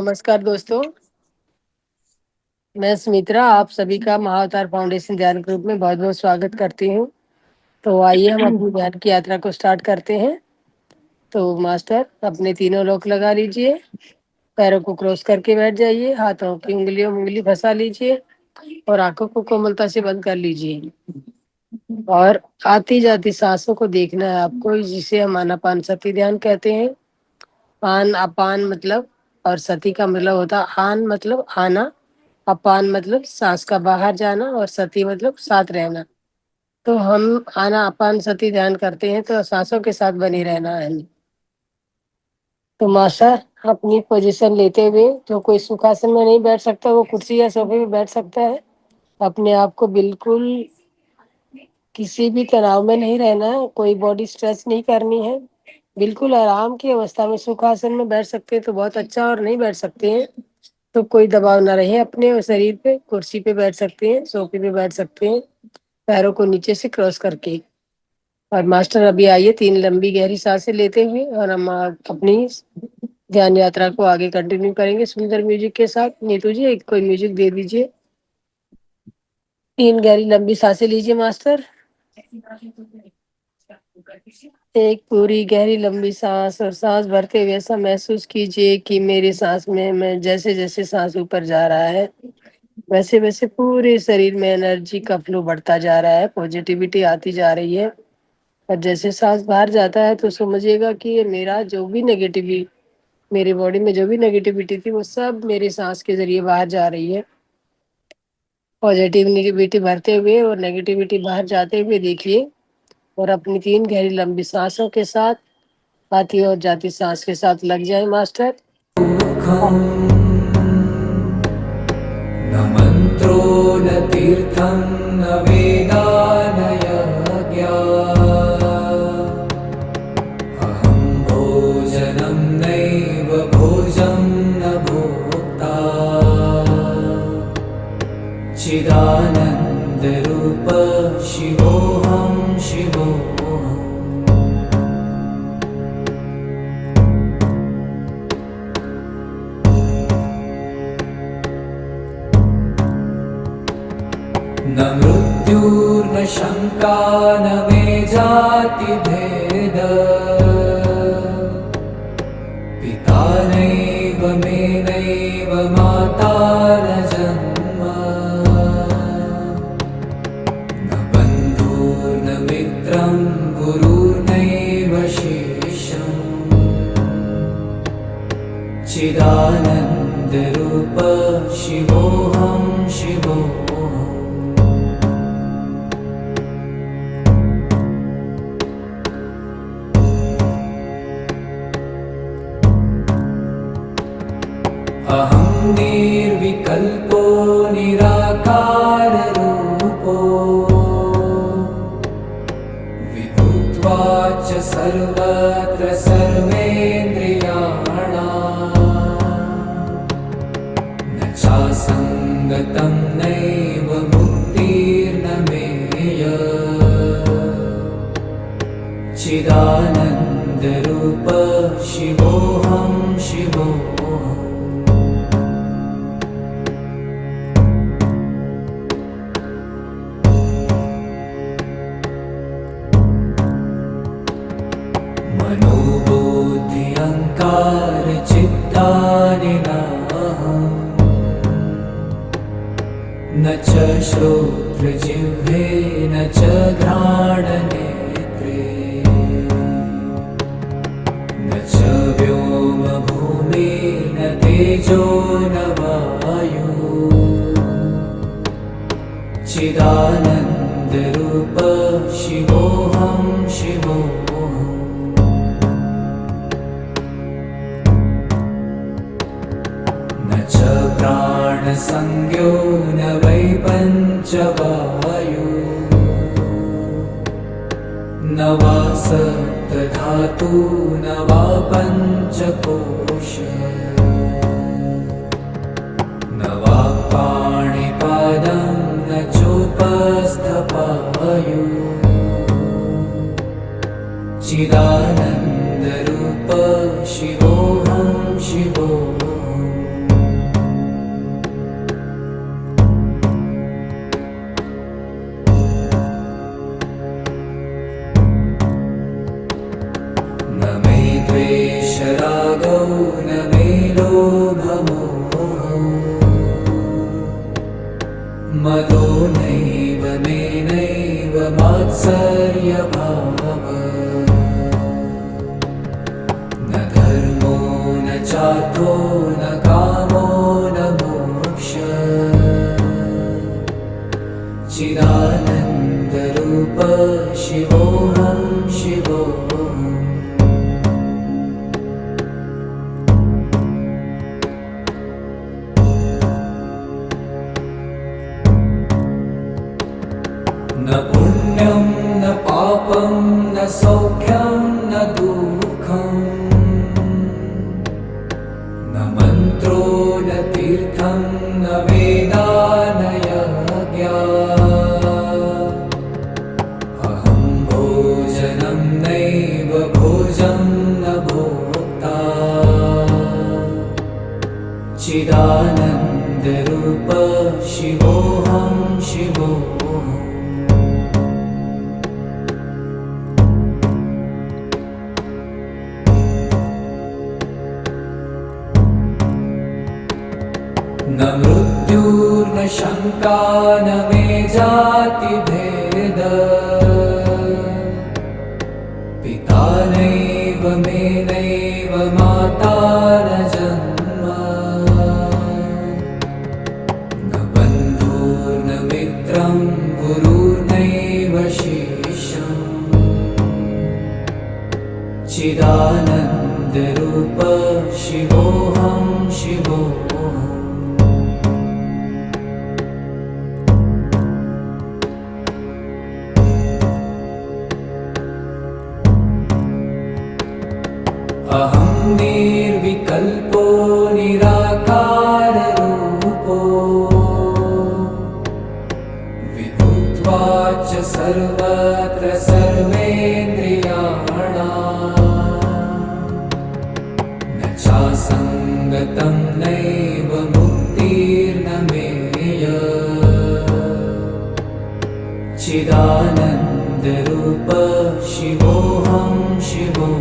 नमस्कार दोस्तों। मैं सुमित्रा आप सभी का महाअवतार फाउंडेशन ध्यान ग्रुप में बहुत बहुत स्वागत करती हूँ। तो आइए हम अपनी ध्यान की यात्रा को स्टार्ट करते हैं। तो मास्टर अपने तीनों लोक लगा लीजिए, पैरों को क्रॉस करके बैठ जाइए, हाथों की उंगलियों में उंगली फंसा लीजिए और आंखों को कोमलता से बंद कर लीजिए। और आती जाती सांसों को देखना है आपको, जिसे हम आनापान सती ध्यान कहते हैं। पान अपान मतलब और सती का मतलब होता है आन मतलब आना, अपान मतलब सांस का बाहर जाना और सती मतलब साथ रहना। तो हम आना अपान सती ध्यान करते हैं तो सांसों के साथ बने रहना है। तो मास्टर अपनी पोजीशन लेते हुए, जो कोई सुखासन में नहीं बैठ सकता वो कुर्सी या सोफे पे बैठ सकता है। अपने आप को बिल्कुल किसी भी तनाव में नहीं रहना है, कोई बॉडी स्ट्रेच नहीं करनी है। बिल्कुल आराम की अवस्था में सुखासन में बैठ सकते हैं तो बहुत अच्छा, और नहीं बैठ सकते हैं तो कोई दबाव ना रहे अपने शरीर पे। कुर्सी पे बैठ सकते हैं, सोफे पे बैठ सकते हैं, पैरों को नीचे से क्रॉस करके। और मास्टर अभी आइए, 3 लंबी गहरी सांसें लेते हुए और हम अपनी ध्यान यात्रा को आगे कंटिन्यू करेंगे सुंदर म्यूजिक के साथ। नीतू जी एक कोई म्यूजिक दे दीजिए। 3 गहरी लंबी सांसें लीजिए मास्टर। एक पूरी गहरी लंबी सांस, और सांस भरते हुए ऐसा महसूस कीजिए कि मेरी सांस में मैं जैसे जैसे सांस ऊपर जा रहा है वैसे वैसे पूरे शरीर में एनर्जी का फ्लो बढ़ता जा रहा है, पॉजिटिविटी आती जा रही है। और जैसे सांस बाहर जाता है तो समझिएगा कि ये मेरा जो भी नेगेटिविटी, मेरी बॉडी में जो भी नेगेटिविटी थी वो सब मेरे सांस के जरिए बाहर जा रही है। पॉजिटिविटी भरते हुए और नेगेटिविटी बाहर जाते हुए देखिए। और अपनी 3 गहरी लंबी सांसों के साथ आती और जाती सांस के साथ लग जाए मास्टर। न मंत्रो न तीर्थं न वेदा न यज्ञा, अहं भोजनं नैव भोजं न भोक्ता, चिदानन्दरूप शिवोऽहं शिवोऽहम्। न मृत्युर्न शङ्का न मे जातिभेद, पिता नैव मे नैव माता न जन्म, न बन्धुर्न मित्रं गुरुर्नैव शिष्यम्, चिदानन्दरूप शिवोऽहं शिवोऽहम्। अहं निर्विकल्पो निराकाररूपो, विभुत्वाच्च सर्वत्र सर्वेन्द्रियाणाम्, न चासङ्गतं नैव मुक्तिर्न मेय, चिदानन्दरूप शिवोऽहं शिवोऽहम्। मनोबुद्धि अहंकार चित्तानि नाहम्, न च श्रोत्रजिह्वे न च घ्राणनेत्रे, न च व्योमभूमिर्न तेजो न वायु, चिदानन्दरूप शिवोऽहं शिवोऽहम्। प्राणसंज्ञो न वै पञ्चवायु, न वा सप्तधातु न वा पञ्चकोश, न वा पाणिपादं न चोपस्थपायु, चिदानन्दरूप शिवोऽहं शिवोऽहम्। मात्सर्यभाव न धर्मो न चार्थो न कामो न मोक्ष चिदानन्दरूप शिवोऽहं शिवोऽहम् न पुण्यं न पापं न सौख्यं न दुःखम् न मन्त्रो न तीर्थं न वेदा न यज्ञा अहं भोजनं नैव भोजं न भोक्ता चिदानन्दरूप शिवोऽहं शिवोऽहम् न मृत्युर्न शङ्का न मे जातिभेद पिता नैव मे नैव माता न जन्म न बन्धुर्न मित्रं गुरुर्नैव शिष्यम् चिदानन्दरूप शिवोऽहं शिवोऽहम् अहं निर्विकल्पो निराकाररूपो विभुत्वा च सर्वत्र सर्वेन्द्रियाणाम् न चासङ्गतं नैव मुक्तिर्न मेय चिदानन्दरूप शिवोऽहं शिवोऽहम्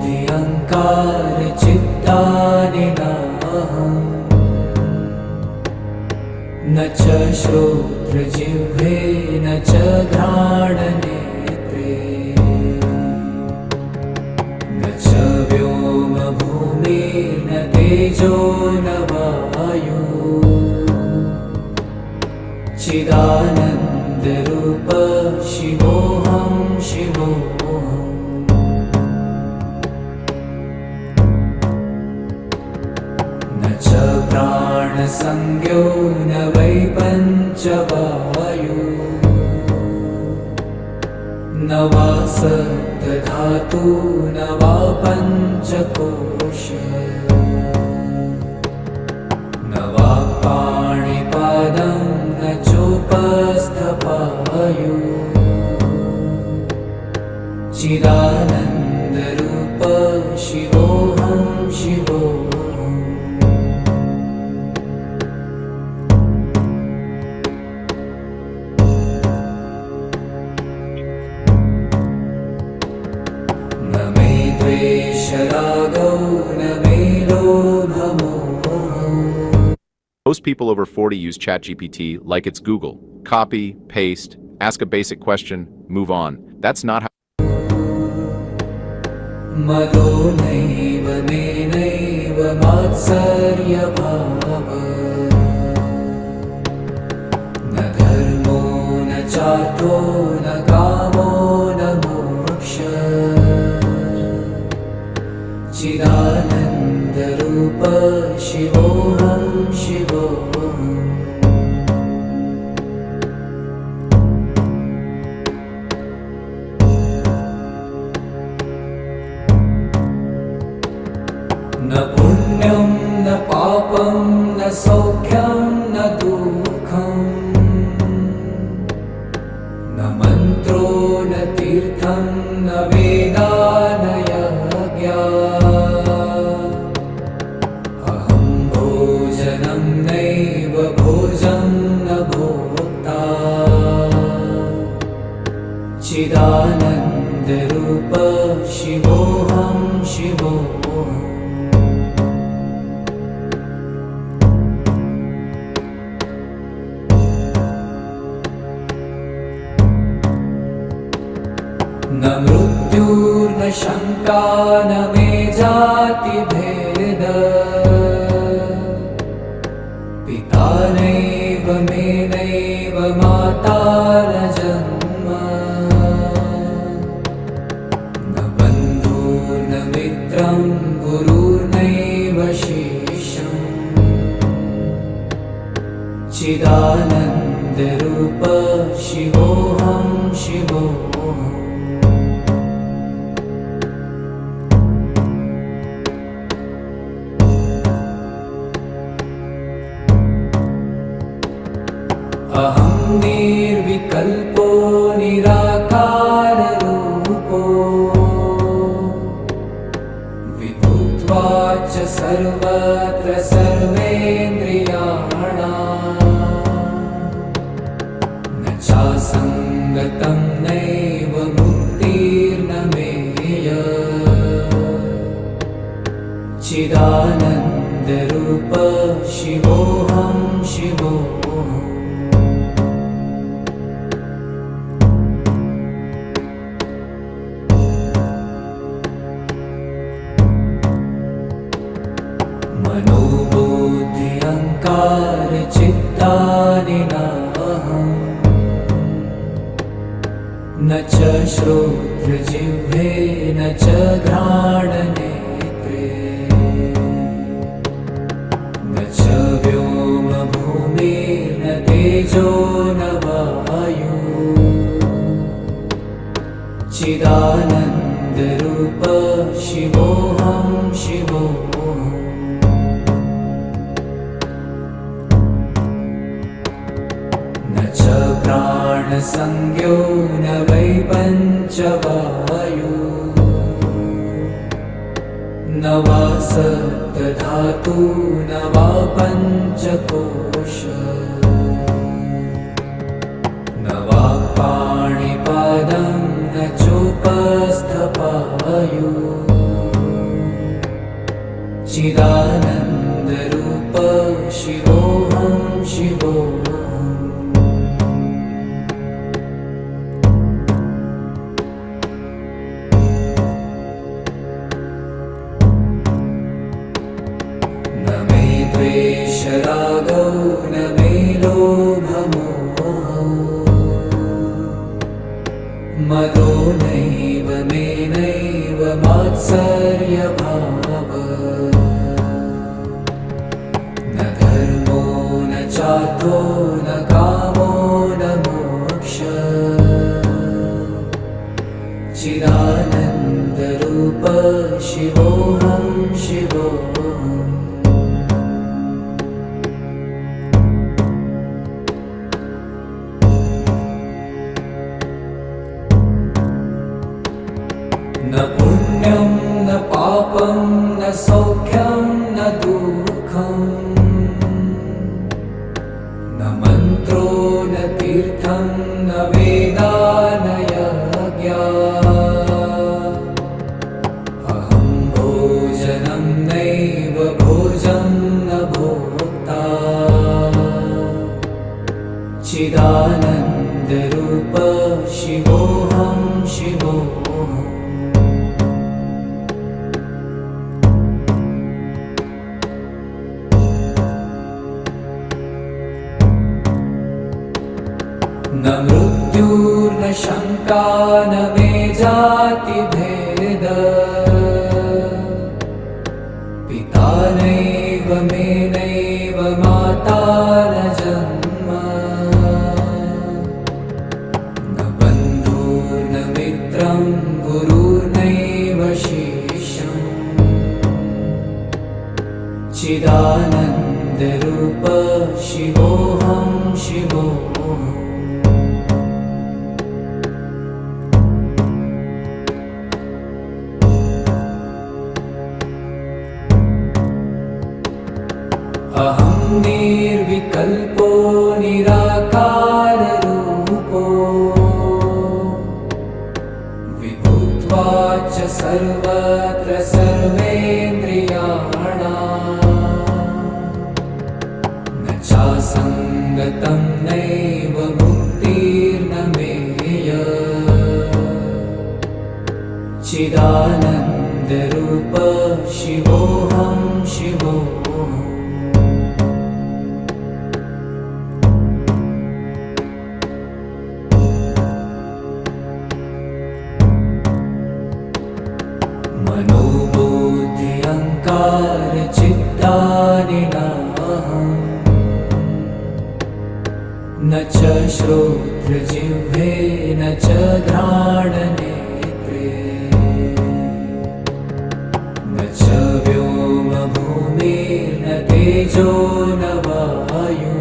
मनोबुद्ध्यङ्कार चित्तानि नाहम् न च श्रोत्रजिह्वे न च घ्राणनेत्रे न च व्योमभूमिर्न तेजो न वायु चिदानन्दरूप शिवोऽहं शिवोऽहम् न च प्राणसंज्ञो न वै पञ्चवायु न वा सप्तधातु न वा पञ्चकोश न वा पाणिपादं न चोपस्थपायु चिदानन्दरूप शिवोऽहं शिवोऽहम् न मे द्वेषरागौ न मे लोभमोहः Most people over 40 use ChatGPT like it's Google. Copy, paste, ask a basic question, move on. That's not how. मदो नैव मे नैव मात्सर्यभाव न धर्मो न चार्थो न कामो न मोक्ष चिदानन्दरूप शिवोऽहं शिवोऽहम् न पुण्यं न पापं न सौख्यं न दुःखम् न मन्त्रो न तीर्थं न वेदा न यज्ञा अहं भोजनं नैव भोजं न भोक्ता चिदानन्द चिदानन्दरूप शिवोऽहं शिवोऽहम्। न मृत्युर्न शङ्का न मे जातिभेद, पिता नैव मे नैव माता न जन्म, न बन्धुर्न मित्रं गुरुर्नैव शिष्यम्। चिदानन्दरूप शिवोऽहं शिवोऽहम्। अहं निर्विकल्पो निराकाररूपो, विभुत्वाच्च सर्वत्र सर्वेन्द्रियाणाम्। न चासङ्गतं नैव मुक्तिर्न मेय, चिदानन्दरूप शिवोऽहं शिवोऽहम्। मनोबुद्धि अहङ्कार चित्तानि नाहम्, न च श्रोत्रजिह्वे न च घ्राणनेत्रे, न च व्योमभूमिर्न तेजो न वायु, चिदानन्दरूप शिवोऽहं शिवोऽहम्। न च प्राणसंज्ञो न वै पञ्चवायु, न वा सप्तधातु न वा पञ्चकोश, न वा पाणिपादं न चोपस्थपायु, चिदानन्दरूप शिवोऽहं शिवोऽहम्। न मे द्वेषरागौ न मे लोभमोहौ, मदो नैव मे नैव मात्सर्यभावः। न धर्मो न चार्थो न कामो न मोक्षः, चिदानन्दरूप शिवोऽहं शिवोऽहम्। न पुण्यं न पापं न सौख्यं न दुःखम्, न मन्त्रो न तीर्थं न वेदा न यज्ञा। अहं भोजनं नैव भोजं न भोक्ता, चिदानन्दरूप शिवोऽहं शिवोऽहम्। न मृत्युर्न शङ्का न मे जातिभेद, पिता नैव मे नैव माता न जन्म, न बन्धुर्न मित्रं गुरुर्नैव शिष्यम्। चिदानन्दरूप शिवोऽहं शिवोऽहम्। अहं निर्विकल्पो निराकाररूपो, विभु विभूत्वा च सर्वत्र सर्वेन्द्रियाणाम् न चासङ्गतं नैव मुक्तिर्न मेय चिदानन्दरूप शिवोऽहं शिवोऽहम् मनोबुद्धि अहङ्कार चित्तानि नाहम् न च श्रोत्रजिह्वे न च घ्राणनेत्रे न च व्योमभूमिर्न तेजो न वायु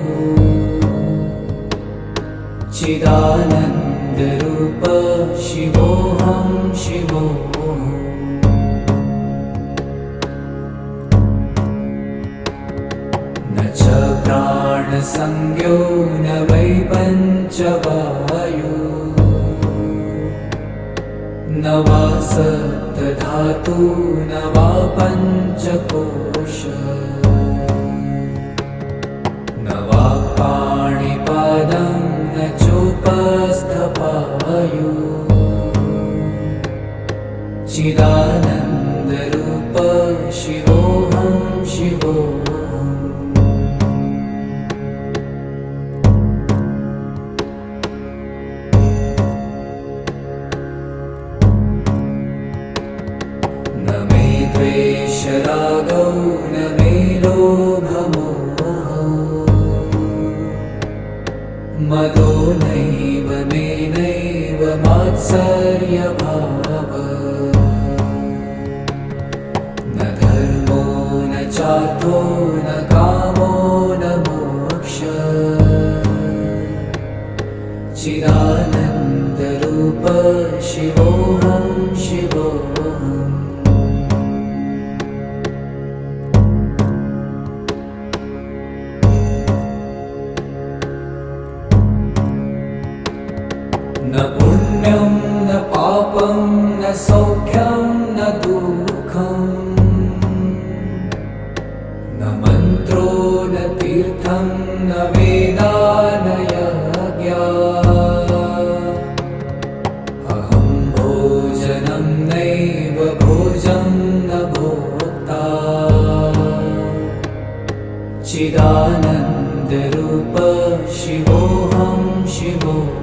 चिदानन्दरूप शिवोऽहं शिवोऽहम् न च प्राणसंज्ञो न वै पञ्चवायु न वा सप्तधातु न वा पञ्चकोश न वा पाणिपादं न चोपस्थपायु चिदानन्दरूप शिवोऽहं शिवोऽहम् न मे द्वेषरागौ न मे लोभमोहौ मदो नैव मे नैव मात्सर्यभावः न धर्मो न चार्थो न कामो न मोक्षः चिदानन्दरूप शिवोऽहं शिवोऽहम् न पुण्यं न पापं न सौख्यं न दुःखम् न मन्त्रो न तीर्थं न वेदा न यज्ञा अहं भोजनं नैव भोजं न भोक्ता चिदानन्दरूप शिवोऽहं शिवोऽहम्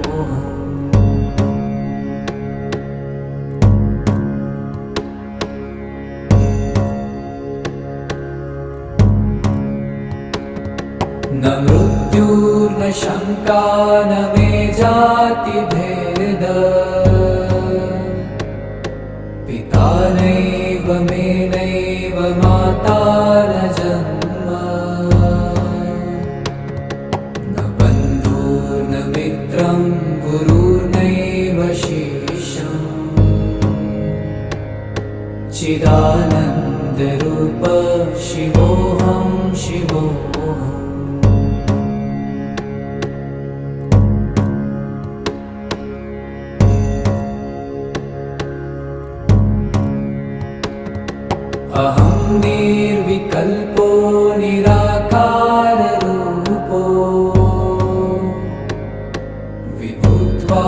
न मृत्युर्न शङ्का न मे जातिभेद पिता नैव मे नैव माता न जन्म न बन्धुर्न मित्रं गुरुर्नैव शिष्यम् चिदानन्दरूप शिवोऽहं शिवोऽहम् अहं निर्विकल्पो निराकाररूपो विभूत्वा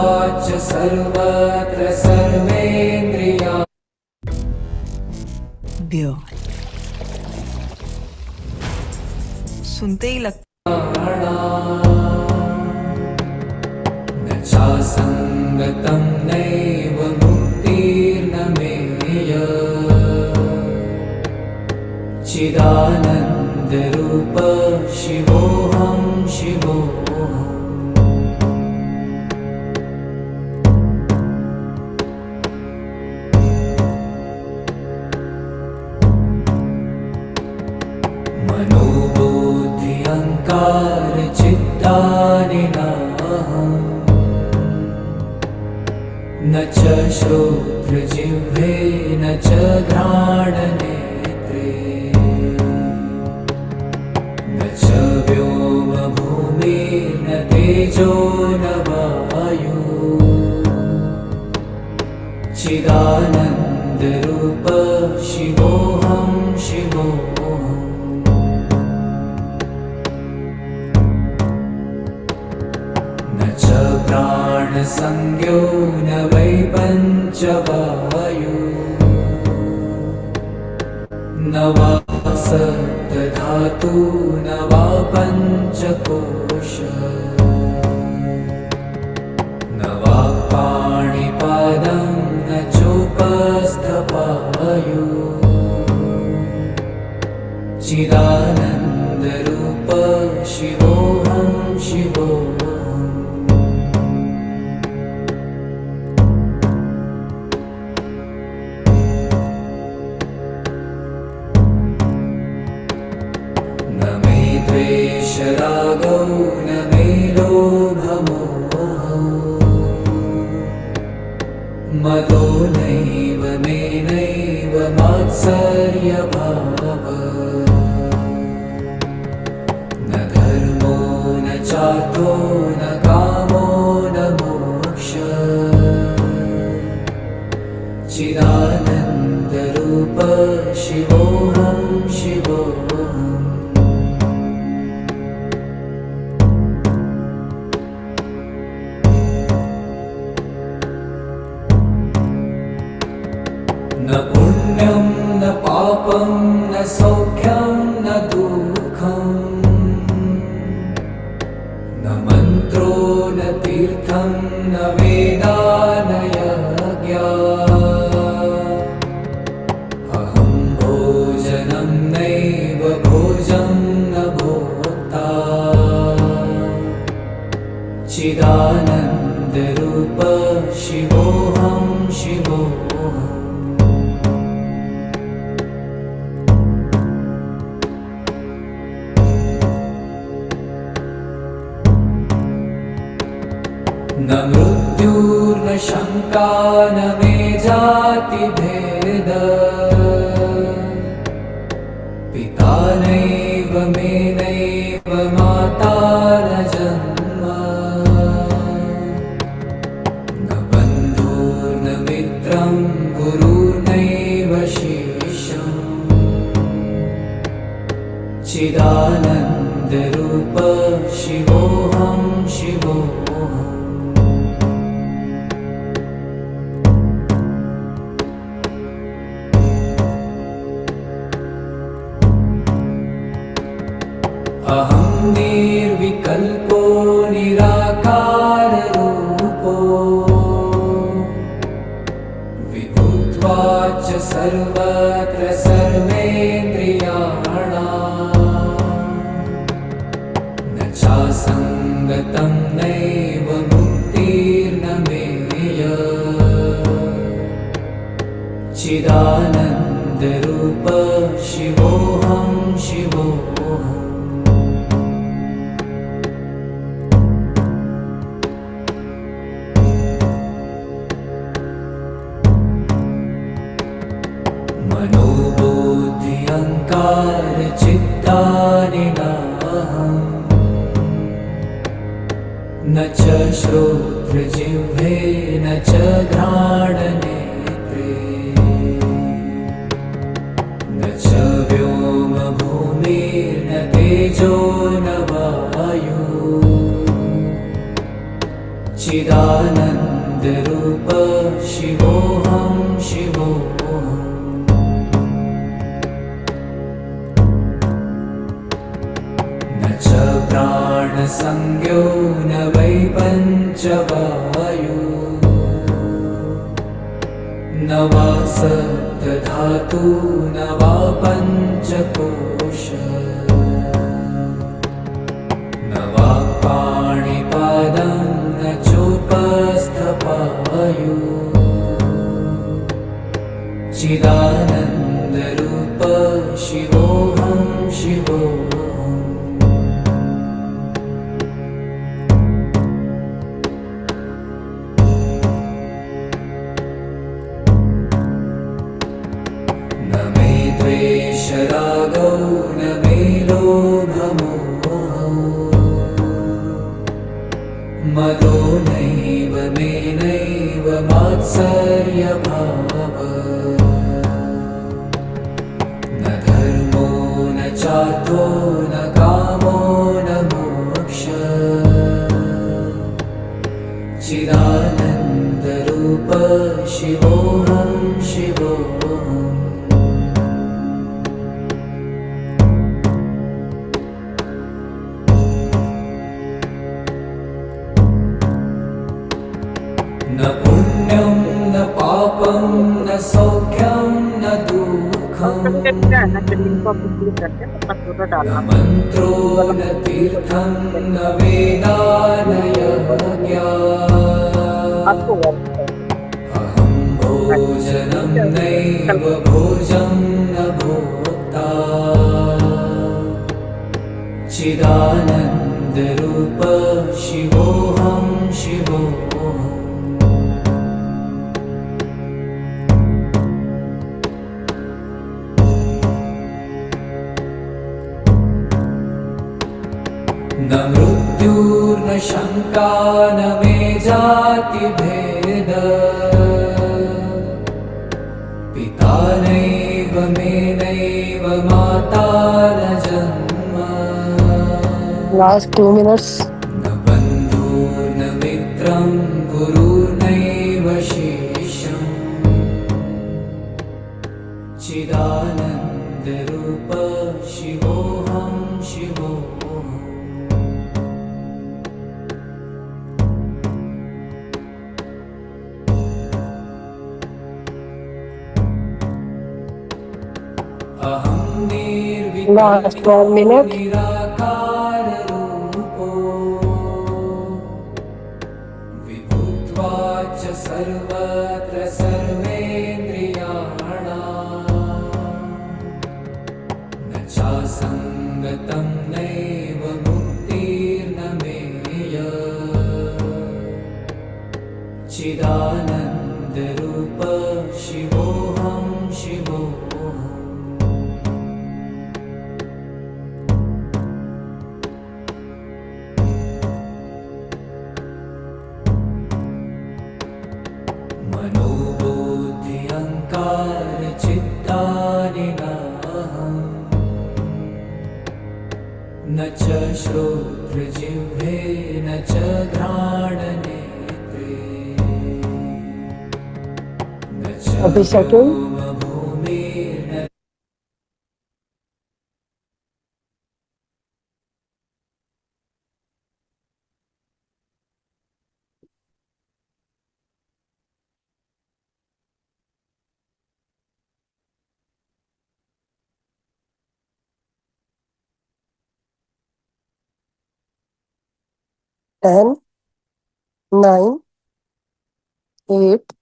च सर्वत्र सर्वेन्द्रिया Dios. सुनते ही लगता न चासङ्गतं नैव मुक्तिर्न मेय चिदानन्दरूप शिवोऽहं शिवोऽहम् मनोबुद्धि अहङ्कार चित्तानि नाहम् न च श्रोत्रजिह्वे न च घ्राणनेत्रे न च व्योमभूमिर्न तेजो न वायु चिदानन्दरूप शिवोऽहं शिवोऽहम् न च प्राणसंज्ञो न वै पञ्चवायु न वा सप्तधातु न वा पञ्चकोश न वा पाणिपादं न चोपस्थपायु चिदानन्दरूप शिवोऽहं शिवोऽहम् न मे द्वेषरागौ न मे लोभमोहौ मदो नैव मे नैव मात्सर्यभावः न धर्मो न चार्थो न कामो न मोक्षः चिदानन्दरूप शिवोऽहं शिवोऽहम् न पुण्यं न पापं न सौख्यं न दुःखं न मन्त्रो न तीर्थं न वेदा न यज्ञा अहं भोजनं नैव भोजं न भोक्ता चिदानन्दरूप शिवोऽहं शिवोऽहम् न मृत्युर्न शङ्का न मे जातिभेद पिता नैव मे नैव माता न जन्म न बन्धुर्न मित्रं गुरुर्नैव शिष्यम् चिदानन्दरूप शिवोऽहं शिवोऽहम् अहं निर्विकल्पो निराकाररूपो विभुत्वाच्च सर्वत्र सर्वेन्द्रियाणाम् न चासङ्गतं नैव मुक्तिर्न मेय चिदानन्दरूप शिवोऽहं शिवोऽहम् मनोबुद्ध्यहङ्कार चित्तानि नाहम् न च श्रोत्रजिह्वे न च घ्राणनेत्रे न च व्योमभूमिर्न तेजो न वायु चिदानन्दरूप शिवोऽहं शिवोऽहम् न च प्राणसंज्ञो न वै पञ्चवायु न वा सप्तधातु न वा पञ्चकोश न वा पाणिपादं न चोपस्थपायु चिदानन्दरूप शिवोऽहं शिवोऽहम् न मे द्वेषरागौ न मे लोभमोहौ मदो नैव मे नैव मात्सर्यभावः शिवोऽहम् न पुण्यं न पापं न सौख्यं न दुःखम् न मन्त्रो न तीर्थं न वेदा न यज्ञाः अहं भोजनं नैव भोजं न भोक्ता चिदानन्दरूप शिवोऽहं शिवोऽहम् न मृत्युर्न शङ्का न मे जातिभेद पिता नैव मे नैव माता न जन्म Last 2 minutes. न बन्धुर्न मित्रं गुरुर्नैव शिष्यम् चिदानन्दरूप शिवोऽहं शिवोऽहम् अहं Last निर्विकल्पो 1 minute. निराकाररूपो विभूत्वा च सर्वत्र सर्वेन्द्रियाणाम् न चासङ्गतं नैव मुक्तिर्न मेय चिदानन्दरूप शिवोऽहं शिवोऽहम् मनोबुद्धि अहङ्कार चित्तानि नाहम् न च श्रोत्रजिह्वे न च घ्राणनेत्रे न च Happy second. भूमिर्न 10, 9, 8,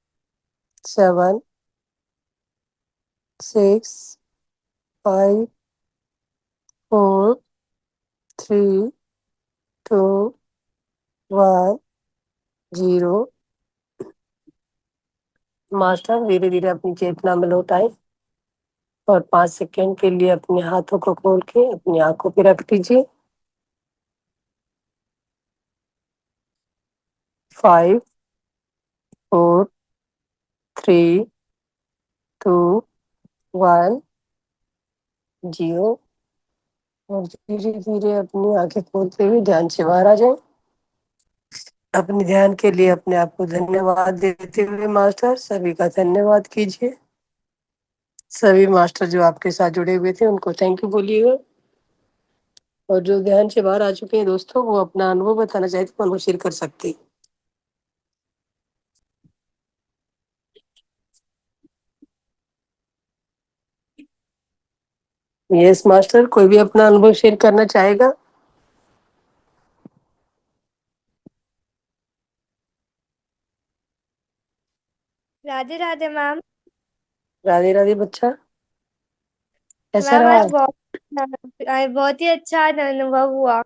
7, 6, 5, 4, 3, 2, 1, 0. मास्टर धीरे धीरे अपनी चेतना में लौटाएं और 5 सेकेंड के लिए अपने हाथों को खोल के अपनी आंखों पे रख दीजिए. 5, 4, 3, 2, 1, 0. और धीरे धीरे अपनी आंखें खोलते हुए ध्यान से बाहर आ जाए. अपने ध्यान के लिए अपने आप को धन्यवाद देते हुए मास्टर सभी का धन्यवाद कीजिए. सभी मास्टर जो आपके साथ जुड़े हुए थे उनको थैंक यू बोलिएगा. और जो ध्यान से बाहर आ चुके हैं दोस्तों वो अपना अनुभव बताना चाहते तो अनुभव शेयर कर सकते हैं. यस मास्टर, कोई भी अपना अनुभव शेयर करना चाहेगा? राधे राधे मैम। राधे राधे बच्चा, कैसा मैम रहा? आज बहुत ही अच्छा अनुभव हुआ।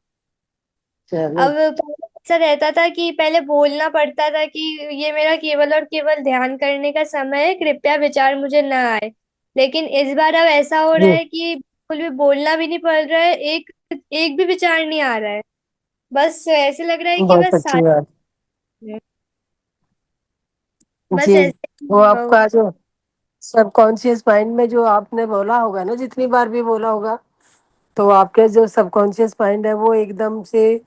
चलो अब पहले ऐसा रहता था कि पहले बोलना पड़ता था कि ये मेरा केवल और केवल ध्यान करने का समय है, कृपया विचार मुझे न आए। लेकिन इस बार अब ऐसा हो रहा जी, है कि बिल्कुल भी बोलना भी नहीं पड़ रहा है, एक एक भी विचार नहीं आ रहा है। बस ऐसे लग रहा है कि बहुत बस अच्छी बात. बस जी, ऐसे ही वो अनुभव आपका जो सबकॉन्शियस माइंड में जो आपने बोला होगा ना, जितनी बार भी बोला होगा, तो आपके जो सबकॉन्शियस माइंड है वो एकदम से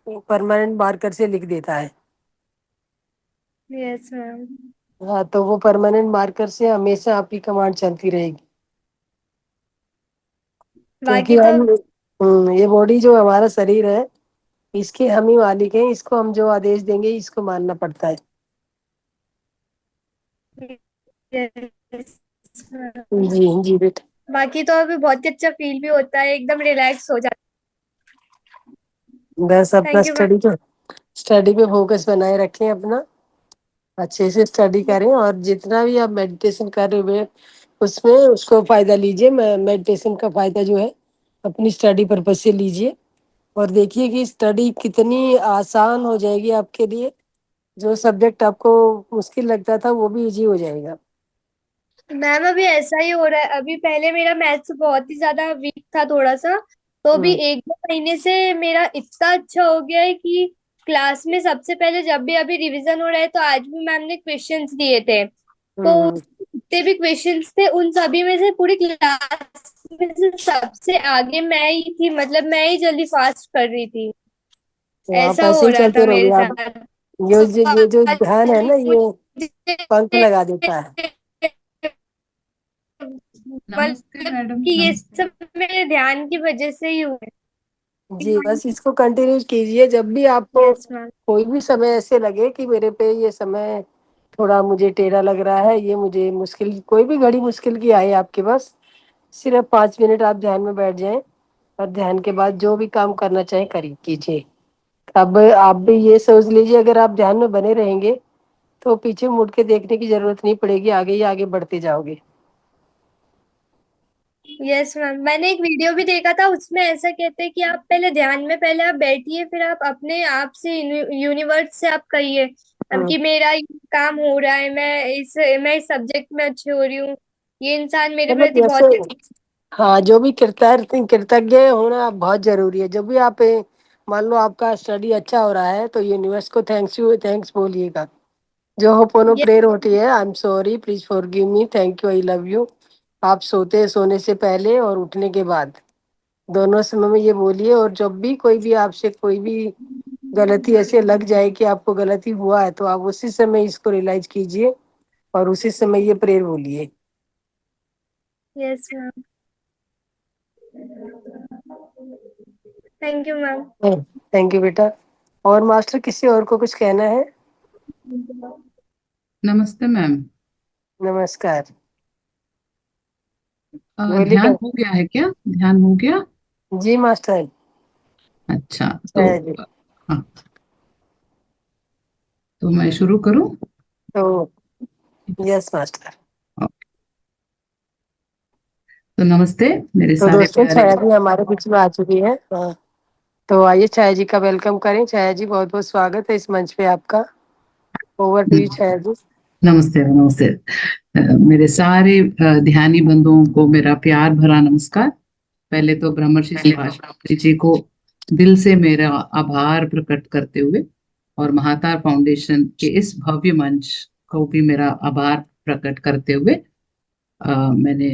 परमानेंट मार्कर से लिख देता है. Yes ma'am. हाँ, तो वो परमानेंट मार्कर से हमेशा आपकी कमांड चलती रहेगी। क्योंकि बाकी तो ये बॉडी जो हमारा शरीर है, इसके हम ही मालिक हैं, इसको हम जो आदेश देंगे इसको मानना पड़ता है। जी जी बेटा। बाकी तो अभी बहुत ही अच्छा फील भी होता है, एकदम रिलैक्स हो जाता बस है। अपना थैंक यू मैम। स्टडी पे फोकस बनाए रखें अपना, अच्छे से स्टडी करें, और जितना भी आप मेडिटेशन कर रहे हुए उसमें उसको फायदा लीजिए। मेडिटेशन का फायदा जो है अपनी स्टडी पर्पज से लीजिए, और देखिए कि स्टडी कितनी आसान हो जाएगी आपके लिए। जो सब्जेक्ट आपको मुश्किल लगता था वो भी इजी हो जाएगा। मैम अभी ऐसा ही हो रहा है, अभी पहले मेरा मैथ्स बहुत ही ज्यादा वीक था थोड़ा सा, तो अभी हम्म 1-2 महीने से मेरा इतना अच्छा हो गया है कि क्लास में सबसे पहले जब भी अभी रिवीजन हो रहा है, तो आज भी मैम ने क्वेश्चंस दिए थे, तो हम्म। जितने भी क्वेश्चंस थे उन सभी में से पूरी क्लास में से सबसे आगे मैं ही थी, मतलब मैं ही जल्दी फास्ट कर रही थी। तो आप ऐसा ऐसे हो ही रहा चलते था रहोगे मेरे आप। साथ। तो ये जो ध्यान आज है ना, ये मुझे पंख लगा देता है। नमस्ते मतलब मैडम। कि ये नमस्ते। सब मेरे ध्यान की वजह से ही हुआ जी, है। बस इसको कंटिन्यू कीजिए। जब भी आपको यस मैम। कोई भी समय ऐसे लगे कि मेरे पे ये समय थोड़ा मुझे टेढ़ा लग रहा है, ये मुझे मुश्किल, कोई भी घड़ी मुश्किल की आए आपके पास, सिर्फ 5 मिनट आप ध्यान में बैठ जाएं, और ध्यान के बाद जो भी काम करना चाहें करिए, कीजिए। अब आप भी ये सोच लीजिए, अगर आप ध्यान में बने रहेंगे तो पीछे मुड़ के देखने की जरूरत नहीं पड़ेगी, आगे ही आगे बढ़ते जाओगे। यस मैम, मैंने एक वीडियो भी देखा था, उसमें ऐसा कहते हैं कि आप पहले ध्यान में पहले आप बैठिए, फिर आप अपने आप से यूनिवर्स से आप कहिए अब हम्म। कि मेरा ये काम हो रहा है, मैं इस सब्जेक्ट में अच्छी हो रही हूँ, ये इंसान मेरे मतलब प्रति जैसे, बहुत हाँ, जो भी कृतज्ञ होना बहुत जरूरी है। जब भी आप मान लो आपका स्टडी अच्छा हो रहा है तो यूनिवर्स को थैंक्स बोलिएगा। जो होपोनो ये प्रेयर होती है, I am sorry, please forgive me, thank you, I love you, आप सोने से पहले और उठने के बाद, दोनों समय में ये बोलिए। और जब भी कोई भी आपसे कोई भी गलती ऐसे लग जाए कि आपको गलती हुआ है, तो आप उसी समय इसको रियलाइज कीजिए और उसी समय ये प्रेयर बोलिए। Yes ma'am. Thank you ma'am. Thank you बेटा। और मास्टर, किसी और को कुछ कहना है? नमस्ते मैम। नमस्कार। बोलिए। ध्यान हो गया है क्या? ध्यान हो गया? जी मास्टर। अच्छा। तो जय जी। हाँ, तो मैं शुरू करूं? तो यस मास्टर। तो नमस्ते मेरे तो सारे दोस्तों, प्यारे। छाया जी हमारे बीच में आ चुकी है। हाँ, तो आइए छाया जी का वेलकम करें। छाया जी, बहुत बहुत स्वागत है इस मंच पे आपका। ओवर टू यू छाया जी। नमस्ते नमस्ते। मेरे सारे ध्यानी बंधुओं को मेरा प्यार भरा नमस्कार। पहले तो ब्रह्मर्षि सुभाष जी को दिल से मेरा आभार प्रकट करते हुए, और महातार फाउंडेशन के इस भव्य मंच को भी मेरा आभार प्रकट करते हुए, मैंने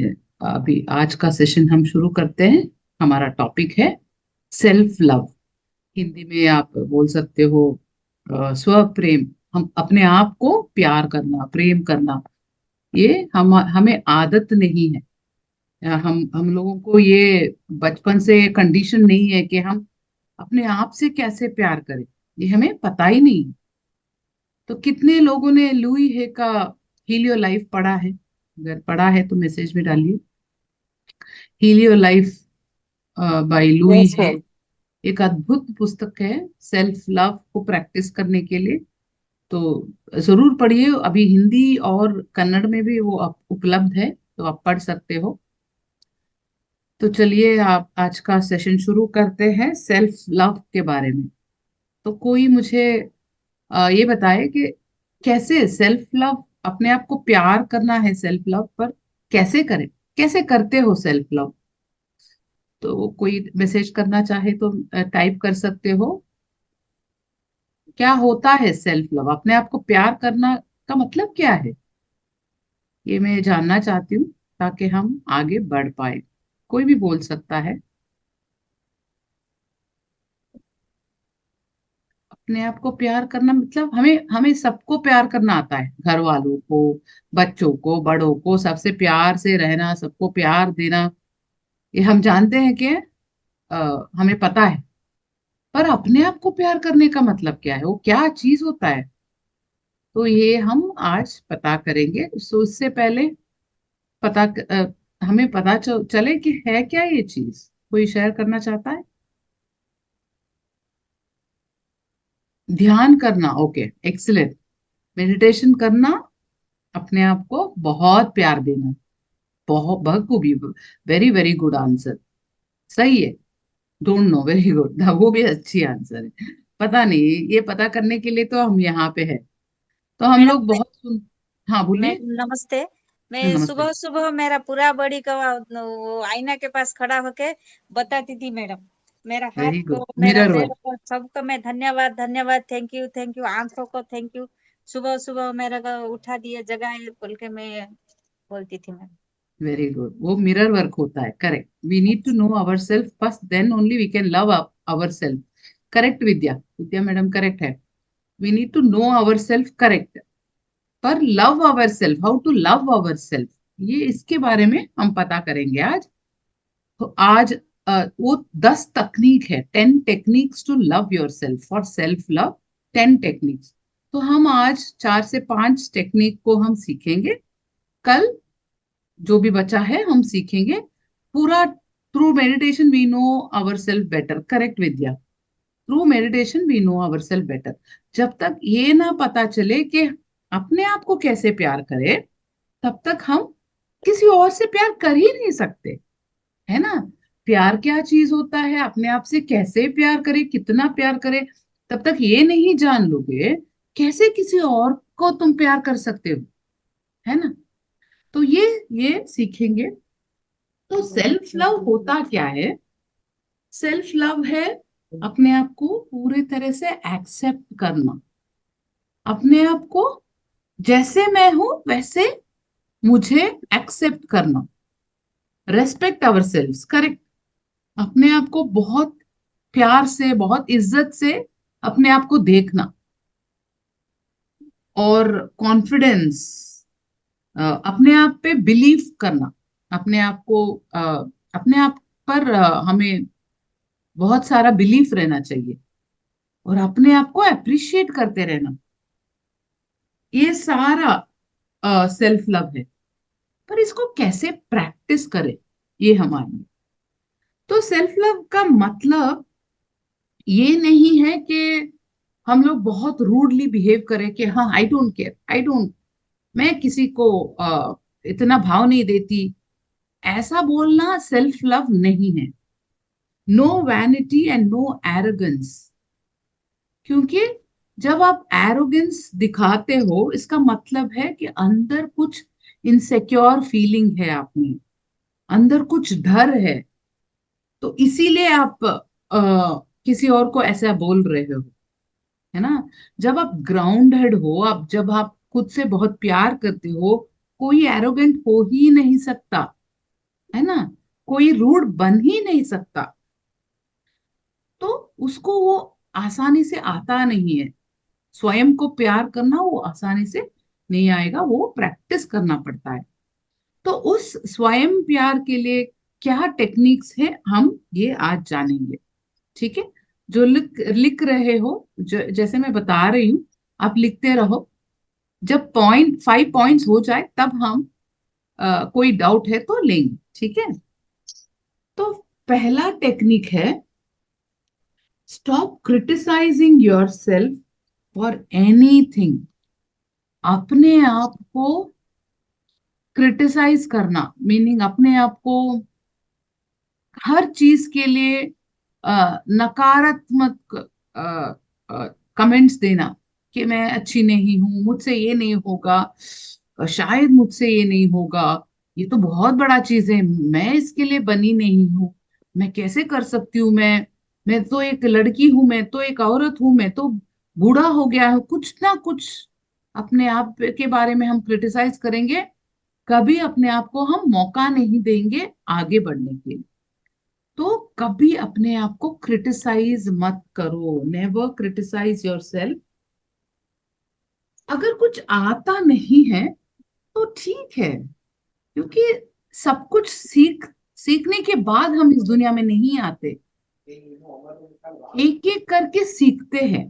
अभी आज का सेशन हम शुरू करते हैं। हमारा टॉपिक है सेल्फ लव। हिंदी में आप बोल सकते हो स्व प्रेम। हम अपने आप को प्यार करना, प्रेम करना, ये हमें आदत नहीं है। हम लोगों को ये बचपन से कंडीशन नहीं है कि हम अपने आप से कैसे प्यार करें, ये हमें पता ही नहीं। तो कितने लोगों ने लुई है का हील योर लाइफ पढ़ा है? अगर पढ़ा है तो मैसेज में डालिए। Heal your life by Louise Hay. Ma'am. एक अद्भुत पुस्तक है सेल्फ लव को प्रैक्टिस करने के लिए। तो जरूर पढ़िए। अभी हिंदी और कन्नड़ में भी वो उपलब्ध है, तो आप पढ़ सकते हो। तो चलिए आप आज का सेशन शुरू करते हैं सेल्फ लव के बारे में। तो कोई मुझे ये बताए कि कैसे सेल्फ लव, अपने आप को प्यार करना है सेल्फ लव, पर कैसे करें, कैसे करते हो सेल्फ लव? तो कोई मैसेज करना चाहे तो टाइप कर सकते हो। क्या होता है सेल्फ लव? अपने आप को प्यार करना का मतलब क्या है, ये मैं जानना चाहती हूँ, ताकि हम आगे बढ़ पाए। कोई भी बोल सकता है। अपने आप को प्यार करना मतलब हमें हमें सबको प्यार करना आता है, घर वालों को, बच्चों को, बड़ों को, सबसे प्यार से रहना, सबको प्यार देना, ये हम जानते हैं कि हमें पता है। पर अपने आप को प्यार करने का मतलब क्या है, वो क्या चीज होता है, तो ये हम आज पता करेंगे। सो इससे पहले हमें पता चले कि है क्या ये चीज, कोई शेयर करना चाहता है? ध्यान करना, ओके, एक्सीलेंट। मेडिटेशन करना, अपने आप को बहुत प्यार देना, बहुत बखूबी, वेरी वेरी गुड आंसर, सही है। डोंट नो, वेरी गुड, वो भी अच्छी आंसर है। पता नहीं, ये पता करने के लिए तो हम यहाँ पे है। तो हम मैडम लोग बहुत सुन। हाँ बोलिए। मैडम नमस्ते। मैं नमस्ते। सुबह सुबह मेरा पूरा बॉडी का वो आईना के पास खड़ा होके बताती थी मैडम। मेरा हाथ वेरी को, गुड, मेरा मिरर पैर वर्क। को, सबको मैं धन्यवाद धन्यवाद, थैंक यू, आंखों को थैंक यू। सुबह सुबह मेरा को उठा दिए, जगह बोल के मैं बोलती थी मैम। वेरी गुड, वो मिरर वर्क होता है, correct. We need to know our self first, then only we can love our self. Correct Vidya, Vidya madam correct है। We need to know our self, correct. पर love our self, how to love our self, ये इसके बारे में हम पता करेंगे आज। तो आज वो 10 तकनीक है, 10 techniques to love yourself, for self love, 10 techniques. तो हम आज 4 से 5 टेक्निक को हम सीखेंगे। कल जो भी बचा है हम सीखेंगे पूरा। Through meditation we know our self better, correct Vidya. Through meditation we know our self better. जब तक ये ना पता चले कि अपने आप को कैसे प्यार करें, तब तक हम किसी और से प्यार कर ही नहीं सकते, है ना। प्यार क्या चीज होता है, अपने आप से कैसे प्यार करें, कितना प्यार करें, तब तक ये नहीं जान लोगे कैसे किसी और को तुम प्यार कर सकते हो, है ना। तो ये सीखेंगे। तो सेल्फ लव होता क्या है? सेल्फ लव है अपने आप को पूरे तरह से एक्सेप्ट करना, अपने आप को जैसे मैं हूं वैसे मुझे एक्सेप्ट करना, रेस्पेक्ट आवर सेल्फ, करेक्ट। अपने आप को बहुत प्यार से, बहुत इज्जत से अपने आप को देखना, और कॉन्फिडेंस, अपने आप पे बिलीव करना, अपने आप को अपने आप पर हमें बहुत सारा बिलीफ रहना चाहिए, और अपने आप को अप्रिशिएट करते रहना, ये सारा सेल्फ लव है। पर इसको कैसे प्रैक्टिस करें, ये हम आएंगे। तो सेल्फ लव का मतलब ये नहीं है कि हम लोग बहुत रूडली बिहेव करें कि हाँ I don't care, I don't, मैं किसी को इतना भाव नहीं देती, ऐसा बोलना सेल्फ लव नहीं है। No vanity and no arrogance, क्योंकि जब आप एरोगेंस दिखाते हो, इसका मतलब है कि अंदर कुछ इनसिक्योर फीलिंग है, आप में अंदर कुछ डर है, तो इसीलिए आप किसी और को ऐसा बोल रहे हो, है ना। जब आप ग्राउंडेड हो, आप जब आप खुद से बहुत प्यार करते हो, कोई एरोगेंट हो ही नहीं सकता, है ना, कोई रूड बन ही नहीं सकता। तो उसको वो आसानी से आता नहीं है, स्वयं को प्यार करना वो आसानी से नहीं आएगा, वो प्रैक्टिस करना पड़ता है। तो उस स्वयं प्यार के लिए क्या टेक्निक्स है, हम ये आज जानेंगे, ठीक है। जो लिख लिख रहे हो, जैसे मैं बता रही हूँ, आप लिखते रहो। जब 5 पॉइंट्स हो जाए तब हम कोई डाउट है तो लेंगे, ठीक है। तो पहला टेक्निक है, stop criticising yourself for anything. अपने आप को क्रिटिसाइज करना मीनिंग अपने आप को हर चीज के लिए नकारात्मक कमेंट्स देना, कि मैं अच्छी नहीं हूं, मुझसे ये नहीं होगा, शायद मुझसे ये नहीं होगा, ये तो बहुत बड़ा चीज है, मैं इसके लिए बनी नहीं हूं, मैं कैसे कर सकती हूँ, मैं तो एक लड़की हूं, मैं तो एक औरत हूं, मैं तो बूढ़ा हो गया हूं, कुछ ना कुछ अपने आप के बारे में हम क्रिटिसाइज करेंगे। कभी अपने आप को हम मौका नहीं देंगे आगे बढ़ने के लिए। तो कभी अपने आप को क्रिटिसाइज मत करो, नेवर क्रिटिसाइज योरसेल्फ। अगर कुछ आता नहीं है तो ठीक है, क्योंकि सब कुछ सीखने के बाद हम इस दुनिया में नहीं आते, एक एक करके सीखते हैं।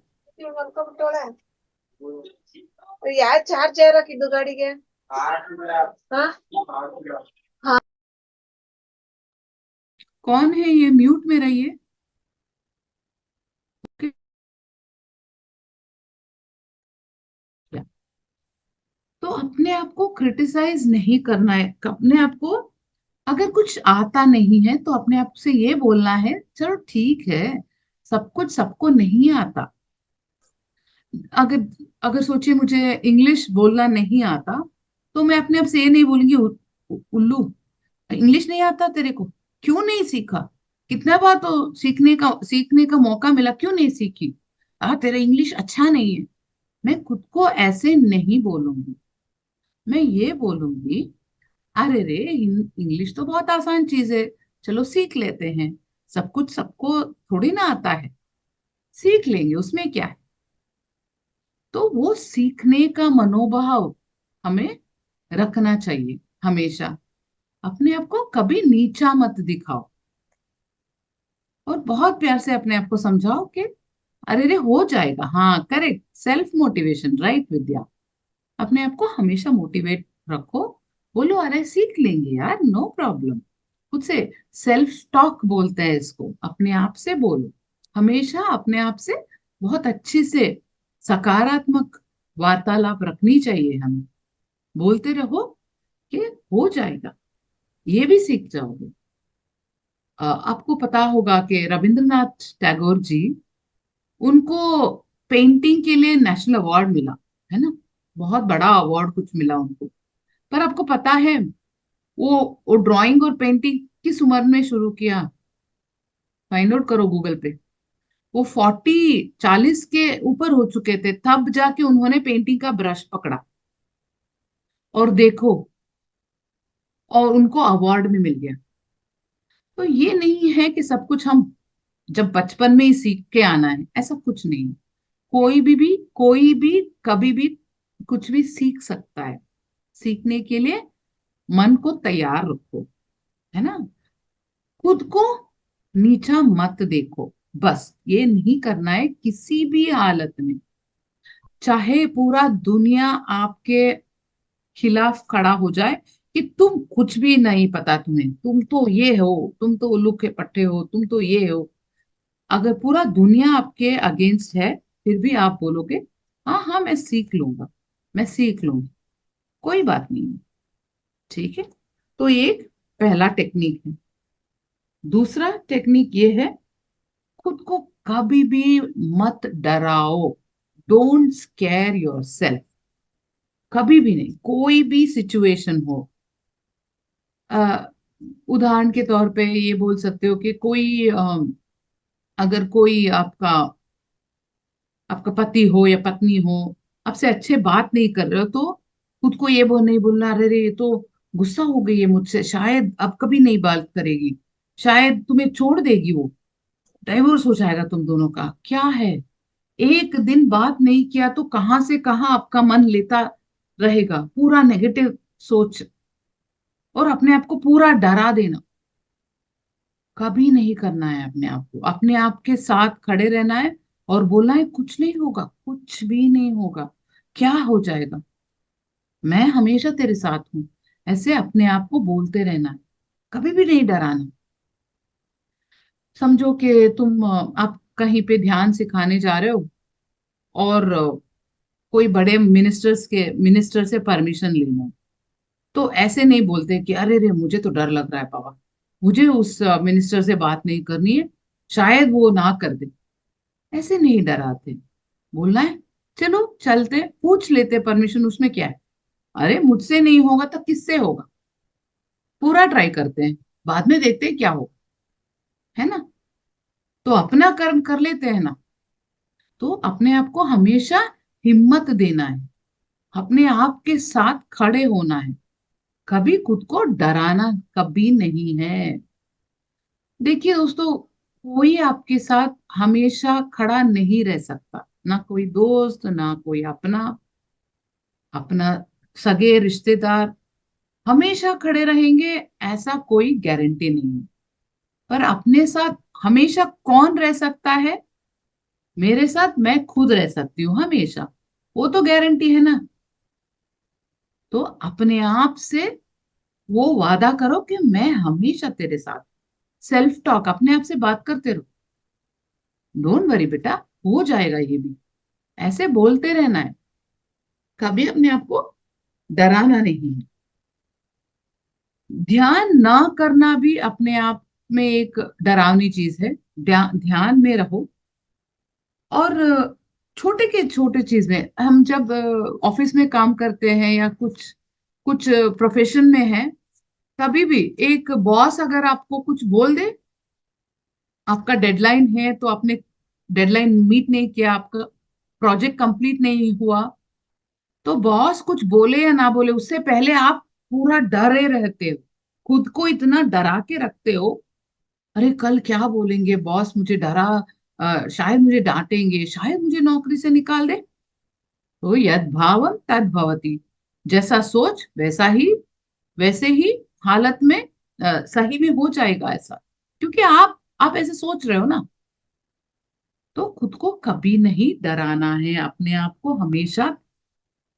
ಯಾರ್ ಚಾರ್ಜರ್ ಹಾಕಿದ್ದು ಗಾಡಿಗೆ? कौन है ये? म्यूट में रहिए। तो अपने आप को क्रिटिसाइज नहीं करना है। अपने आप को अगर कुछ आता नहीं है तो अपने आप से ये बोलना है, चलो ठीक है, सब कुछ सबको नहीं आता। अगर अगर सोचिए मुझे इंग्लिश बोलना नहीं आता, तो मैं अपने आप से ये नहीं बोलूंगी, उल्लू इंग्लिश नहीं आता तेरे को, क्यों नहीं सीखा? कितना बार तो सीखने का मौका मिला, क्यों नहीं सीखी? तेरा इंग्लिश अच्छा नहीं है। मैं खुद को ऐसे नहीं बोलूंगी। मैं ये बोलूंगी, अरे रे, इंग्लिश तो बहुत आसान चीज है, चलो सीख लेते हैं। सब कुछ सबको थोड़ी ना आता है, सीख लेंगे, उसमें क्या है। तो वो सीखने का मनोभाव हमें रखना चाहिए हमेशा। अपने आप को कभी नीचा मत दिखाओ, और बहुत प्यार से अपने आप को समझाओ कि अरे रे हो जाएगा। हाँ, करेक्ट, सेल्फ मोटिवेशन, राइट विद्या। अपने आप को हमेशा मोटिवेट रखो, बोलो अरे सीख लेंगे यार, नो प्रॉब्लम। खुद से सेल्फ टॉक बोलते हैं इसको, अपने आप से बोलो। हमेशा अपने आप से बहुत अच्छी से सकारात्मक वार्तालाप रखनी चाहिए हमें। बोलते रहो कि हो जाएगा, ये भी सीख जाओगे। आपको पता होगा कि रविंद्रनाथ टैगोर जी, उनको पेंटिंग के लिए नेशनल अवार्ड मिला, है ना? बहुत बड़ा अवार्ड कुछ मिला उनको। पर आपको पता है वो ड्राइंग और पेंटिंग किस उम्र में शुरू किया? फाइंड आउट करो गूगल पे। वो 40 के ऊपर हो चुके थे तब जाके उन्होंने पेंटिंग का ब्रश पकड़ा, और देखो, और उनको अवार्ड भी मिल गया। तो ये नहीं है कि सब कुछ हम जब बचपन में ही सीख के आना है, ऐसा कुछ नहीं। कोई भी कभी भी कुछ भी सीख सकता है। सीखने के लिए मन को तैयार रखो, है ना? खुद को नीचा मत देखो, बस ये नहीं करना है किसी भी हालत में। चाहे पूरा दुनिया आपके खिलाफ खड़ा हो जाए कि तुम कुछ भी नहीं पता, तुम्हें, तुम तो ये हो, तुम तो उल्लू के पट्टे हो, तुम तो ये हो। अगर पूरा दुनिया आपके अगेंस्ट है, फिर भी आप बोलोगे हाँ हाँ मैं सीख लूंगा, मैं सीख लूंगी, कोई बात नहीं है, ठीक है। तो ये एक पहला टेक्निक है। दूसरा टेक्निक ये है, खुद को कभी भी मत डराओ। डोंट स्केयर योरसेल्फ, कभी भी नहीं, कोई भी सिचुएशन हो। अ, उदाहरण के तौर पे ये बोल सकते हो कि अगर कोई आपका आपका पति हो या पत्नी हो, आपसे अच्छे बात नहीं कर रहे हो, तो खुद को ये नहीं बोलना, अरे रे ये तो गुस्सा हो गई है मुझसे, शायद अब कभी नहीं बात करेगी, शायद तुम्हें छोड़ देगी, वो डाइवोर्स हो जाएगा तुम दोनों का। क्या है, एक दिन बात नहीं किया तो कहां से कहां आपका मन लेता रहेगा, पूरा नेगेटिव सोच, और अपने आप को पूरा डरा देना। कभी नहीं करना है अपने आप को, अपने आप के साथ खड़े रहना है और बोलना है कुछ नहीं होगा, कुछ भी नहीं होगा, क्या हो जाएगा, मैं हमेशा तेरे साथ हूं। ऐसे अपने आप को बोलते रहना है, कभी भी नहीं डराना। समझो कि आप कहीं पे ध्यान सिखाने जा रहे हो, और कोई बड़े मिनिस्टर से परमिशन लेना है। तो ऐसे नहीं बोलते कि अरे रे मुझे तो डर लग रहा है पापा, मुझे उस मिनिस्टर से बात नहीं करनी है, शायद वो ना कर दे। ऐसे नहीं डराते, बोलना है चलो चलते, पूछ लेते परमिशन, उसमें क्या है। अरे मुझसे नहीं होगा तो किससे होगा, पूरा ट्राई करते हैं, बाद में देखते हैं क्या होगा, है ना? तो अपना कर्म कर लेते हैं ना। तो अपने आप को हमेशा हिम्मत देना है, अपने आप के साथ खड़े होना है, कभी खुद को डराना कभी नहीं है। देखिए दोस्तों, कोई आपके साथ हमेशा खड़ा नहीं रह सकता, ना कोई दोस्त, ना कोई अपना अपना सगे रिश्तेदार हमेशा खड़े रहेंगे, ऐसा कोई गारंटी नहीं है। पर अपने साथ हमेशा कौन रह सकता है? मेरे साथ मैं खुद रह सकती हूँ हमेशा, वो तो गारंटी है ना। तो अपने आप से वो वादा करो कि मैं हमेशा तेरे साथ। सेल्फ टॉक, अपने आप से बात करते रहो। डोंट वरी बेटा, हो जाएगा ये भी, ऐसे बोलते रहना है। कभी अपने आप को डराना नहीं है। ध्यान ना करना भी अपने आप में एक डरावनी चीज है। ध्यान में रहो। और छोटे के छोटे चीज में, हम जब ऑफिस में काम करते हैं या कुछ कुछ प्रोफेशन में है, कभी भी एक बॉस अगर आपको कुछ बोल दे, आपका डेडलाइन है तो आपने डेडलाइन मीट नहीं किया, आपका प्रोजेक्ट कंप्लीट नहीं हुआ, तो बॉस कुछ बोले या ना बोले उससे पहले आप पूरा डरे रहते हो, खुद को इतना डरा के रखते हो। अरे कल क्या बोलेंगे बॉस, मुझे डरा, शायद मुझे डांटेंगे, शायद मुझे नौकरी से निकाल दे। तो यद भावम तद भवति, जैसा सोच वैसे ही हालत में सही में हो जाएगा ऐसा, क्योंकि आप ऐसे सोच रहे हो ना। तो खुद को कभी नहीं डराना है, अपने आप को हमेशा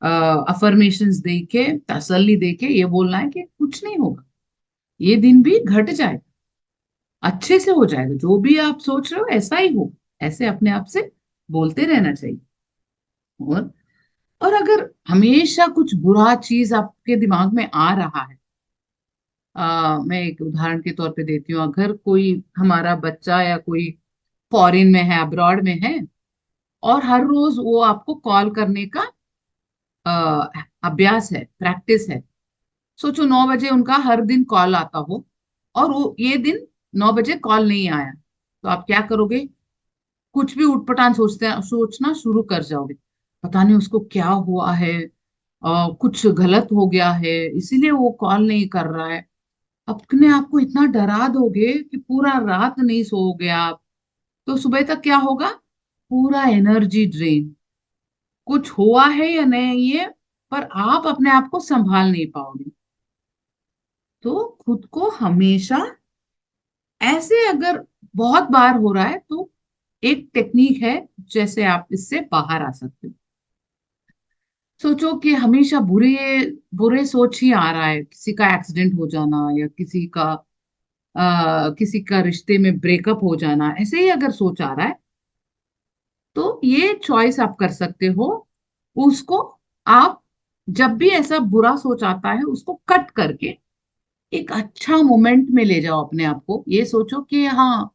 अफर्मेशंस दे के, तसल्ली दे के ये बोलना है कि कुछ नहीं होगा, ये दिन भी घट जाएगा, अच्छे से हो जाएगा, जो भी आप सोच रहे हो ऐसा ही हो। ऐसे अपने आप से बोलते रहना चाहिए। और और अगर हमेशा कुछ बुरा चीज आपके दिमाग में आ रहा है, मैं एक उदाहरण के तौर पे देती हूँ। अगर कोई हमारा बच्चा या कोई फॉरेन में है, अब्रॉड में है, और हर रोज वो आपको कॉल करने का अभ्यास है, प्रैक्टिस है। सोचो 9 बजे उनका हर दिन कॉल आता हो, और वो ये दिन 9 बजे कॉल नहीं आया, तो आप क्या करोगे? कुछ भी उटपटांग सोचना शुरू कर जाओगे। पता नहीं उसको क्या हुआ है, कुछ गलत हो गया है इसीलिए वो कॉल नहीं कर रहा है। अपने आप को इतना डरा दोगे कि पूरा रात नहीं सोओगे आप। तो सुबह तक क्या होगा? पूरा एनर्जी ड्रेन। कुछ हुआ है या नहीं ये, पर आप अपने आप को संभाल नहीं पाओगे। तो खुद को हमेशा ऐसे, अगर बहुत बार हो रहा है तो एक टेक्निक है जैसे आप इससे बाहर आ सकते हो। सोचो कि हमेशा बुरे बुरे सोच ही आ रहा है, किसी का एक्सीडेंट हो जाना, या किसी का रिश्ते में ब्रेकअप हो जाना, ऐसे ही अगर सोच आ रहा है, तो ये चॉइस आप कर सकते हो। उसको आप, जब भी ऐसा बुरा सोच आता है उसको कट करके एक अच्छा मोमेंट में ले जाओ अपने आप को। ये सोचो कि हाँ,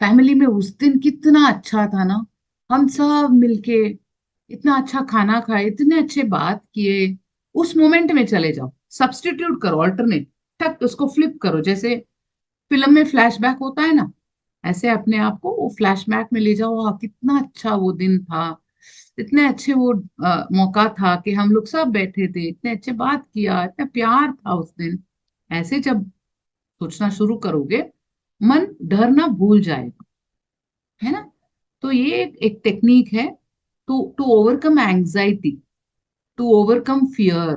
फैमिली में उस दिन कितना अच्छा था ना, हम सब मिलके इतना अच्छा खाना खाए, इतने अच्छे बात किए। उस मोमेंट में चले जाओ, सब्स्टिट्यूट करो, अल्टरनेट, टक उसको फ्लिप करो। जैसे फिल्म में फ्लैशबैक होता है ना, ऐसे अपने आप को वो फ्लैशबैक में ले जाओ। हाँ, कितना अच्छा वो दिन था, इतने अच्छे वो मौका था कि हम लोग सब बैठे थे, इतने अच्छे बात किया, इतना प्यार था उस दिन। ऐसे जब सोचना शुरू करोगे, मन डरना भूल जाएगा, है ना। तो ये एक टेक्निक है to to overcome anxiety, to overcome fear.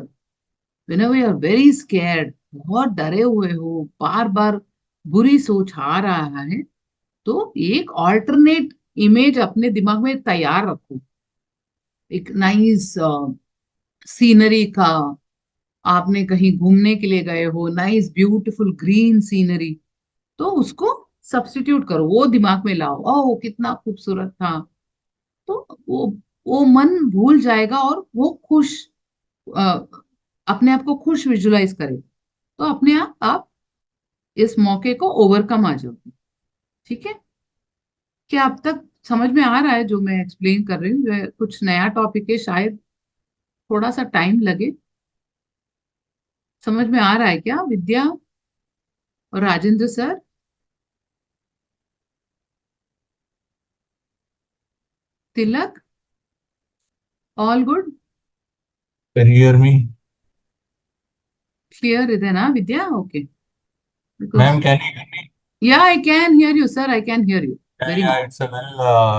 Whenever you are very scared, बहुत डरे हुए हो, बार बार बुरी सोच आ रहा है, तो एक ऑल्टरनेट इमेज अपने दिमाग में तैयार रखो। एक नाइस सीनरी का, आपने कहीं घूमने के लिए गए हो, नाइस ब्यूटीफुल ग्रीन सीनरी, तो उसको सब्स्टिट्यूट करो, वो दिमाग में लाओ, ओह कितना खूबसूरत था। तो वो मन भूल जाएगा, और वो खुश, अ, अपने आप को खुश विजुलाइज करे, तो अपने आप इस मौके को ओवरकम आ जाओगे। ठीक है? क्या अब तक समझ में आ रहा है जो मैं एक्सप्लेन कर रही हूँ? जो है, कुछ नया टॉपिक है, शायद थोड़ा सा टाइम लगे। समझ में आ रहा है क्या विद्या और Rajendra sir? Tilak, all good? Can you hear me? Clear इधर ना Vidya? Okay, because Ma'am, can you hear me? Yeah, I can hear you, sir. I can hear you very Yeah, much.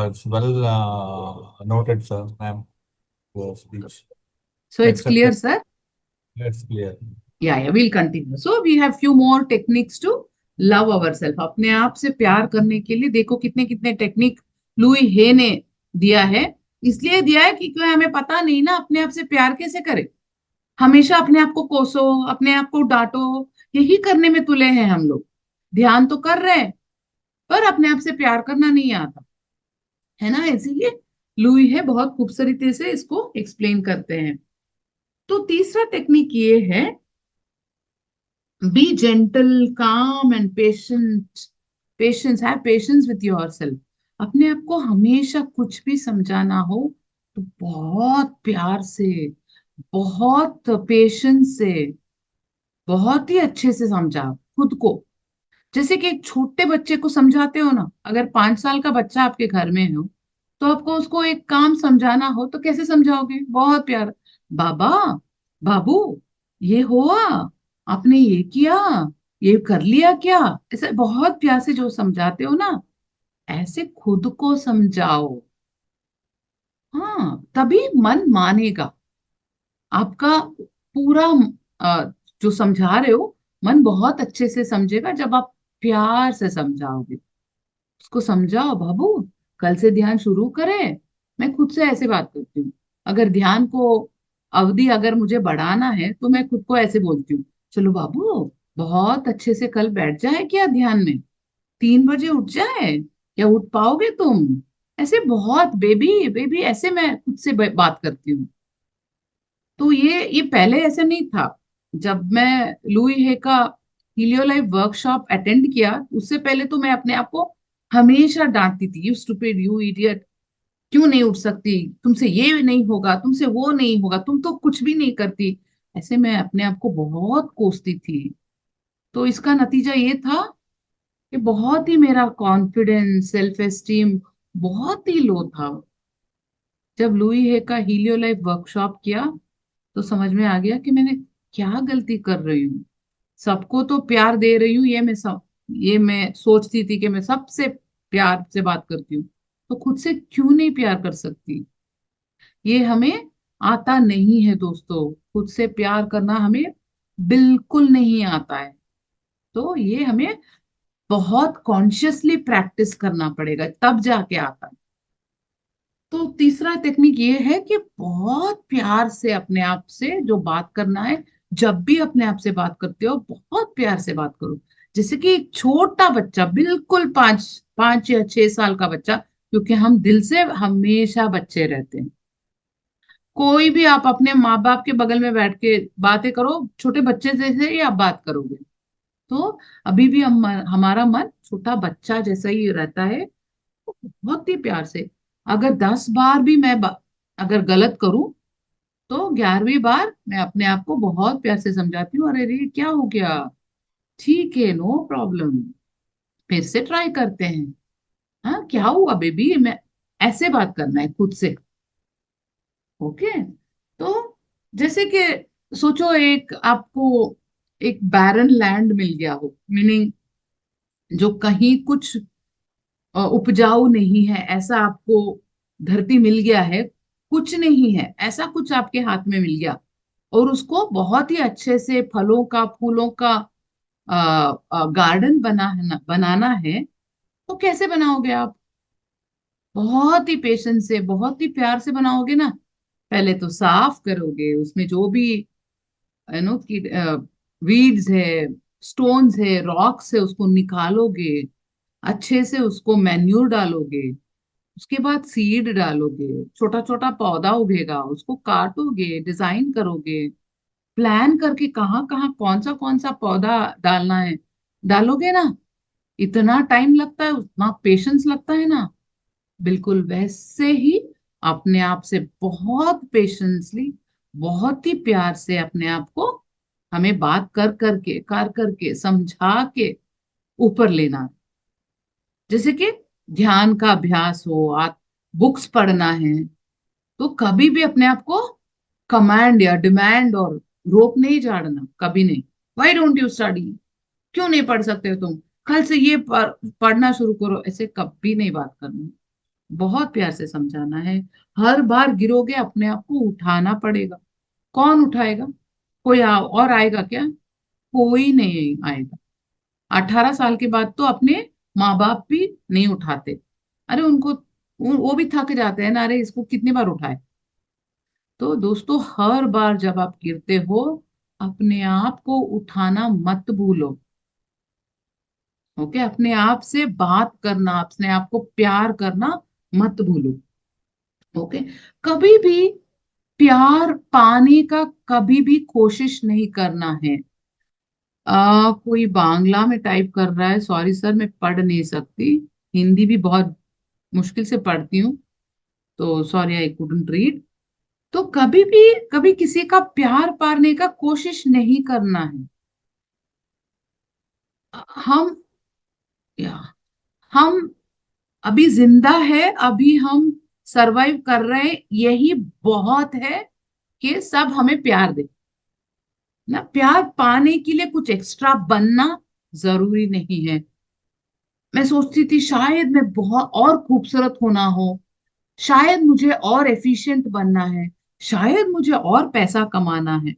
it's well noted, sir, ma'am. Your speech. So it's clear, Accepted. sir. It's clear. Yeah, we'll continue. So we have few more techniques to love ourselves. अपने आप से प्यार करने के लिए देखो कितने कितने टेक्निक लुई हे ने दिया है। इसलिए दिया है क्योंकि हमें पता नहीं ना अपने आप से प्यार कैसे करें। हमेशा अपने आप को कोसो, अपने आप को डांटो, यही करने में तुले हैं हम लोग। ध्यान तो कर रहे हैं पर अपने आप से प्यार करना नहीं आता है ना। इसीलिए लुई है बहुत खूबसूरती से इसको एक्सप्लेन करते हैं। तो तीसरा टेक्निक ये है, बी जेंटल काम and patience have patience with yourself. अपने आप को हमेशा कुछ भी समझाना हो तो बहुत प्यार से, बहुत पेशेंस से, बहुत ही अच्छे से समझाओ खुद को। जैसे कि एक छोटे बच्चे को समझाते हो ना, अगर 5 साल का बच्चा आपके घर में हो तो आपको उसको एक काम समझाना हो तो कैसे समझाओगे? बहुत प्यार, बाबा, बाबू, ये हुआ, आपने ये किया, ये कर लिया क्या, ऐसे बहुत प्यार से जो समझाते हो ना, ऐसे खुद को समझाओ। हाँ, तभी मन मानेगा आपका पूरा। जो समझा रहे हो मन बहुत अच्छे से समझेगा जब आप प्यार से समझाओगे। उसको समझाओ, बाबू कल से ध्यान शुरू करें। मैं खुद से ऐसे बात करती हूँ। अगर ध्यान को अवधि अगर मुझे बढ़ाना है तो मैं खुद को ऐसे बोलती हूँ, चलो बाबू बहुत अच्छे से कल बैठ जाए क्या ध्यान में, 3 बजे उठ जाए, क्या उठ पाओगे तुम? ऐसे बहुत बेबी बेबी ऐसे मैं खुद से बात करती हूँ। तो ये पहले ऐसे नहीं था। जब मैं लुई हे का हीलियो लाइफ वर्कशॉप अटेंड किया उससे पहले तो मैं अपने आप को हमेशा डांटती थी, यू स्टूपिड, यू इडियट, क्यों नहीं उठ सकती, तुमसे ये नहीं होगा, तुमसे वो नहीं होगा, तुम तो कुछ भी नहीं करती। ऐसे मैं अपने आप को बहुत कोसती थी। तो इसका नतीजा ये था कि बहुत ही मेरा कॉन्फिडेंस, सेल्फ एस्टीम बहुत ही लो था। जब लुई हे का हीलियो लाइफ वर्कशॉप किया तो समझ में आ गया कि मैंने क्या गलती कर रही हूँ। सबको तो प्यार दे रही हूँ, ये मैं सोचती थी कि मैं सबसे प्यार से बात करती हूँ, तो खुद से क्यों नहीं प्यार कर सकती? ये हमें आता नहीं है दोस्तों, खुद से प्यार करना हमें बिल्कुल नहीं आता है। तो ये हमें बहुत कॉन्शियसली प्रैक्टिस करना पड़ेगा तब जाके आता है। तो तीसरा टेक्निक ये है कि बहुत प्यार से अपने आप से जो बात करना है, जब भी अपने आप से बात करते हो बहुत प्यार से बात करो। जैसे कि एक छोटा बच्चा, बिल्कुल 5 5 या 6 साल का बच्चा, क्योंकि हम दिल से हमेशा बच्चे रहते हैं। कोई भी आप अपने माँ बाप के बगल में बैठ के बातें करो छोटे बच्चे जैसे ही आप बात करोगे। तो अभी भी हमारा मन छोटा बच्चा जैसा ही रहता है, बहुत ही प्यार से। अगर 10 बार भी मैं अगर गलत करूं तो 11वीं बार मैं अपने आप को बहुत प्यार से समझाती हूँ, अरे रे क्या हो गया, ठीक है, नो प्रॉब्लम, फिर से ट्राई करते हैं। हाँ, क्या हुआ बेबी, मैं ऐसे बात करना है खुद से। ओके। तो जैसे कि सोचो एक आपको एक बैरन लैंड मिल गया हो, मीनिंग जो कहीं कुछ उपजाऊ नहीं है, ऐसा आपको धरती मिल गया है, कुछ नहीं है, ऐसा कुछ आपके हाथ में मिल गया और उसको बहुत ही अच्छे से फलों का, फूलों का गार्डन बनाना है, तो कैसे बनाओगे आप? बहुत ही पेशेंस से, बहुत ही प्यार से बनाओगे ना। पहले तो साफ करोगे, उसमें जो भी नो की वीड्स है, स्टोन्स है, रॉक्स है, उसको निकालोगे, अच्छे से उसको मैन्यूर डालोगे, उसके बाद सीड डालोगे, छोटा छोटा पौधा उगेगा, उसको काटोगे, डिजाइन करोगे, प्लान करके कहाँ कहाँ कौन सा पौधा डालना है डालोगे ना। इतना टाइम लगता है, उतना पेशेंस लगता है ना। बिल्कुल वैसे ही अपने आप से बहुत पेशेंसली, बहुत ही प्यार से अपने आप को हमें बात कर करके समझा के ऊपर लेना है। जैसे कि ध्यान का अभ्यास हो, आप बुक्स पढ़ना है, तो कभी भी अपने आप को कमांड या डिमांड और रोप नहीं झाड़ना, कभी नहीं। वाई डोंट यू स्टडी, क्यों नहीं पढ़ सकते हो तुम? कल से ये पढ़ना शुरू करो, ऐसे कभी नहीं बात करनी। बहुत प्यार से समझाना है। हर बार गिरोगे अपने आप को उठाना पड़ेगा। कौन उठाएगा? कोई और आएगा क्या? कोई नहीं आएगा। 18 साल के बाद तो अपने माँ बाप भी नहीं उठाते। अरे उनको वो भी थक जाते हैं ना, अरे इसको कितनी बार उठाए। तो दोस्तों, हर बार जब आप गिरते हो, अपने आप को उठाना मत भूलो। ओके, अपने आप से बात करना, अपने आप को प्यार करना मत भूलो। ओके, कभी भी प्यार पाने का कभी भी कोशिश नहीं करना है। कोई बांग्ला में टाइप कर रहा है, सॉरी सर मैं पढ़ नहीं सकती, हिंदी भी बहुत मुश्किल से पढ़ती हूँ, तो सॉरी आई कुडंट रीड। तो कभी भी कभी किसी का प्यार पाने का कोशिश नहीं करना है। हम या हम अभी जिंदा है, अभी हम सरवाइव कर रहे हैं, यही बहुत है कि सब हमें प्यार दे ना। प्यार पाने के लिए कुछ एक्स्ट्रा बनना जरूरी नहीं है। मैं सोचती थी शायद मैं बहुत और खूबसूरत होना हो, शायद मुझे और एफिशिएंट बनना है, शायद मुझे और पैसा कमाना है।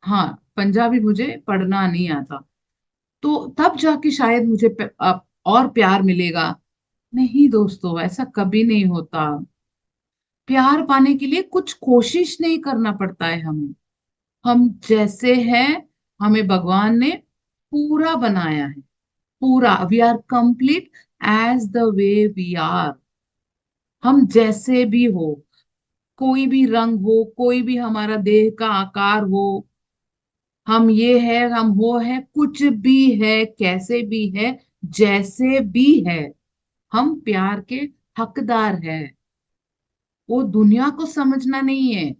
हाँ, पंजाबी मुझे पढ़ना नहीं आता, तो तब जाके शायद मुझे और प्यार मिलेगा। नहीं दोस्तों, ऐसा कभी नहीं होता। प्यार पाने के लिए कुछ कोशिश नहीं करना पड़ता है हमें। हम जैसे हैं, हमें भगवान ने पूरा बनाया है, पूरा। We are complete as the way we are. हम जैसे भी हो, कोई भी रंग हो, कोई भी हमारा देह का आकार हो, हम ये है, हम वो है, कुछ भी है, कैसे भी है, जैसे भी है, हम प्यार के हकदार है। वो दुनिया को समझना नहीं है,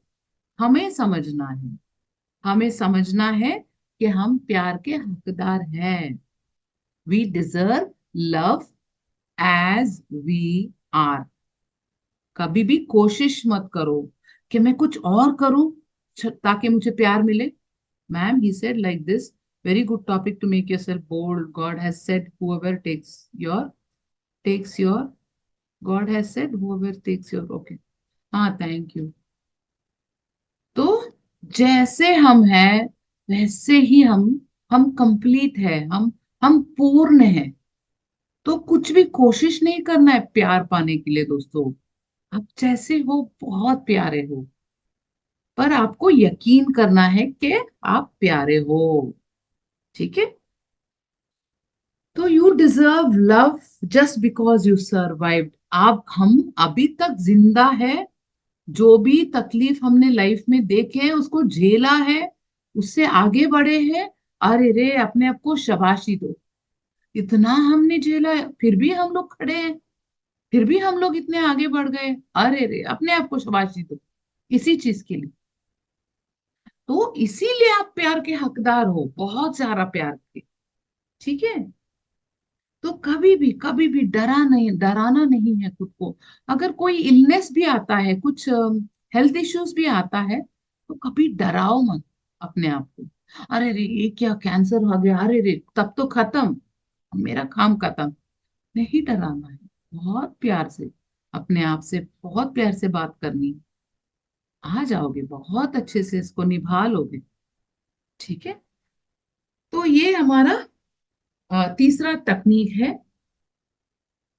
हमें समझना है। हमें समझना है कि हम प्यार के हकदार हैं। We deserve love as we are. कभी भी कोशिश मत करो कि मैं कुछ और करूं ताकि मुझे प्यार मिले। Ma'am, he said like this, very good topic to make yourself bold. God has said, whoever takes your, God has said, whoever takes your, okay. हाँ, थैंक यू। तो जैसे हम हैं वैसे ही हम कंप्लीट है, हम पूर्ण है। तो कुछ भी कोशिश नहीं करना है प्यार पाने के लिए दोस्तों। आप जैसे हो बहुत प्यारे हो, पर आपको यकीन करना है कि आप प्यारे हो। ठीक है? तो you deserve love just because you survived. आप हम अभी तक जिंदा है, जो भी तकलीफ हमने लाइफ में देखे हैं उसको झेला है, उससे आगे बढ़े हैं। अरे रे, अपने आप को शाबाशी दो। इतना हमने झेला है, फिर भी हम लोग खड़े हैं, फिर भी हम लोग इतने आगे बढ़ गए। अरे रे, अपने आप को शाबाशी दो इसी चीज के लिए। तो इसीलिए आप प्यार के हकदार हो, बहुत सारा प्यार के। ठीक है? तो कभी भी डराना नहीं है खुद को। अगर कोई इलनेस भी आता है, कुछ हेल्थ इश्यूज भी आता है, तो कभी डराओ मत अपने आप को। अरे रे, ये क्या कैंसर हो गया, अरे रे तब तो खत्म, मेरा काम खत्म। नहीं डराना है, बहुत प्यार से अपने आप से बहुत प्यार से बात करनी। आ जाओगे, बहुत अच्छे से इसको निभा लोगे। ठीक है? तो ये हमारा तीसरा तकनीक है।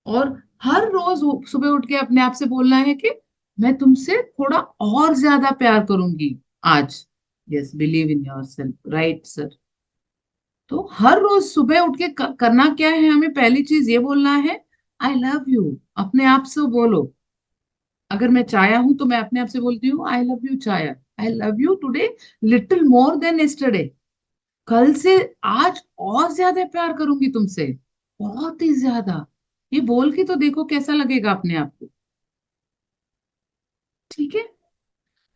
और हर रोज सुबह उठ के अपने आप से बोलना है कि मैं तुमसे थोड़ा और ज्यादा प्यार करूंगी आज। Yes, believe in your self, right sir. तो हर रोज सुबह उठ के करना क्या है, हमें पहली चीज ये बोलना है, आई लव यू। अपने आप से बोलो। अगर मैं चाया हूं तो मैं अपने आप से बोलती हूँ, आई लव यू चाया, I love you today little more than yesterday. कल से आज और ज्यादा प्यार करूंगी तुमसे, बहुत ही ज्यादा। ये बोल के तो देखो कैसा लगेगा अपने आप को। ठीक है?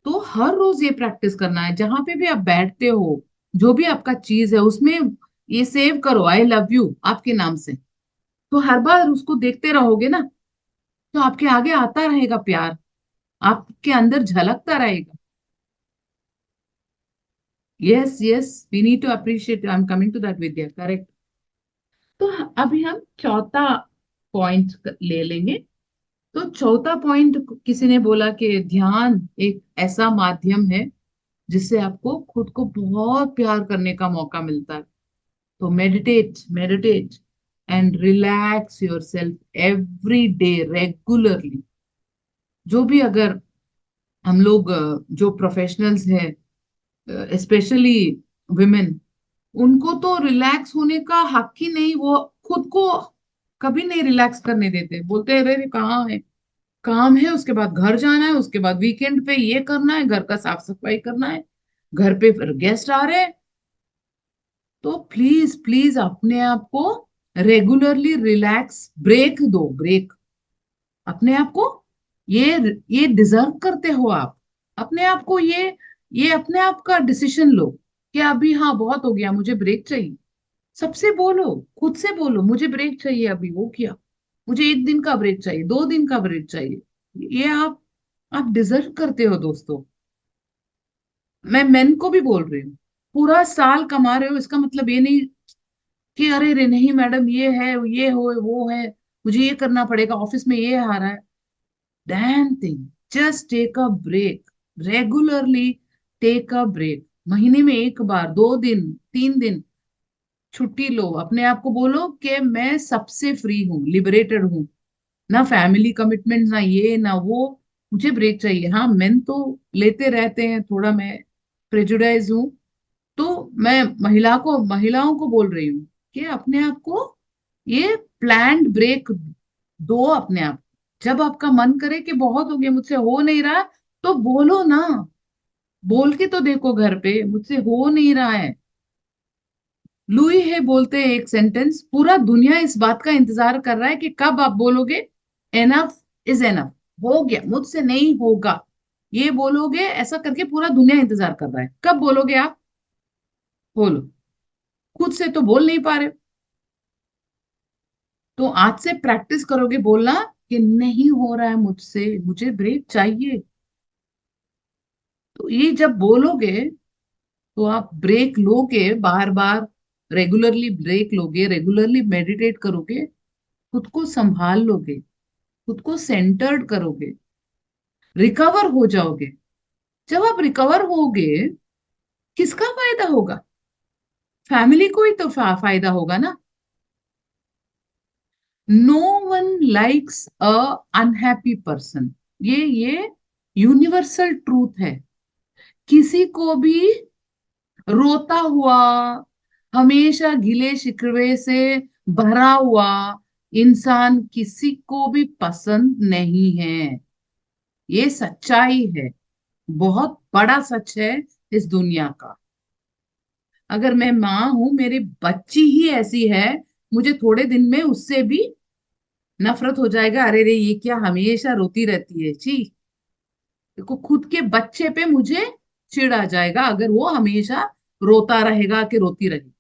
तो हर रोज ये प्रैक्टिस करना है। जहां पे भी आप बैठते हो, जो भी आपका चीज है, उसमें ये सेव करो, आई लव यू आपके नाम से। तो हर बार उसको देखते रहोगे ना, तो आपके आगे आता रहेगा प्यार, आपके अंदर झलकता रहेगा। Yes yes, we need to appreciate, I am coming to that Vidya, correct. तो अभी हम चौथा पॉइंट ले लेंगे। तो चौथा पॉइंट, किसी ने बोला कि ध्यान एक ऐसा माध्यम है जिससे आपको खुद को बहुत प्यार करने का मौका मिलता है। तो meditate meditate and relax yourself every day regularly. जो भी, अगर हम लोग जो प्रोफेशनल्स हैं, स्पेशली विमेन, उनको तो रिलैक्स होने का हक ही नहीं। वो खुद को कभी नहीं रिलैक्स करने देते, बोलते हैं अरे कहाँ है, काम है, उसके बाद घर जाना है, उसके बाद वीकेंड पे ये करना है, घर का साफ सफाई करना है, घर पे फिर गेस्ट आ रहे हैं। तो प्लीज प्लीज अपने आप को रेगुलरली रिलैक्स ब्रेक दो, ब्रेक अपने आप को। ये डिजर्व करते हो आप। अपने आप को ये अपने आप का डिसीजन लो कि अभी हाँ बहुत हो गया, मुझे ब्रेक चाहिए। सबसे बोलो, खुद से बोलो मुझे ब्रेक चाहिए, अभी वो किया, मुझे 1 दिन का ब्रेक चाहिए, 2 दिन का ब्रेक चाहिए। ये आप डिजर्व करते हो दोस्तों। मैं मेन को भी बोल रही हूँ। पूरा साल कमा रहे हो, इसका मतलब ये नहीं कि अरे रे नहीं मैडम ये है, ये हो वो है, मुझे ये करना पड़ेगा, ऑफिस में ये आ रहा है। Damn thing, just take a break regularly. Take a break, महीने में 1 बार, 2 दिन, 3 दिन छुट्टी लो। अपने आप को बोलो कि मैं सबसे फ्री हूँ, लिबरेटेड हूँ, ना फैमिली कमिटमेंट, ना ये ना वो, मुझे ब्रेक चाहिए। हाँ मेन तो लेते रहते हैं, थोड़ा मैं प्रेजुडाइज हूँ। तो मैं महिलाओं को बोल रही हूँ कि अपने आप को ये प्लान्ड ब्रेक दो अपने आप। जब आपका मन करे कि बहुत हो गया, मुझसे हो नहीं रहा, तो बोलो ना, बोल के तो देखो घर पे, मुझसे हो नहीं रहा है। लुई है बोलते हैं एक सेंटेंस, पूरा दुनिया इस बात का इंतजार कर रहा है कि कब आप बोलोगे एनफ इज एनफ, हो गया, मुझसे नहीं होगा। ये बोलोगे, ऐसा करके पूरा दुनिया इंतजार कर रहा है, कब बोलोगे आप? बोलो। खुद से तो बोल नहीं पा रहे। तो आज से प्रैक्टिस करोगे बोलना कि नहीं हो रहा है मुझसे, मुझे ब्रेक चाहिए। तो ये जब बोलोगे तो आप ब्रेक लोगे, बार बार रेगुलरली ब्रेक लोगे, रेगुलरली मेडिटेट करोगे, खुद को संभाल लोगे, खुद को सेंटर्ड करोगे, रिकवर हो जाओगे। जब आप रिकवर होगे, किसका फायदा होगा? फैमिली को ही तो फायदा होगा ना। No one likes a unhappy person, ये यूनिवर्सल ट्रूथ है। किसी को भी रोता हुआ, हमेशा गिले शिकवे से भरा हुआ इंसान किसी को भी पसंद नहीं है। ये सच्चाई है, बहुत बड़ा सच है इस दुनिया का। अगर मैं माँ हूं, मेरी बच्ची ही ऐसी है, मुझे थोड़े दिन में उससे भी नफरत हो जाएगा। अरे रे ये क्या हमेशा रोती रहती है, छी। देखो खुद के बच्चे पे मुझे चिढ़ आ जाएगा अगर वो हमेशा रोता रहेगा कि रोती रहेगी।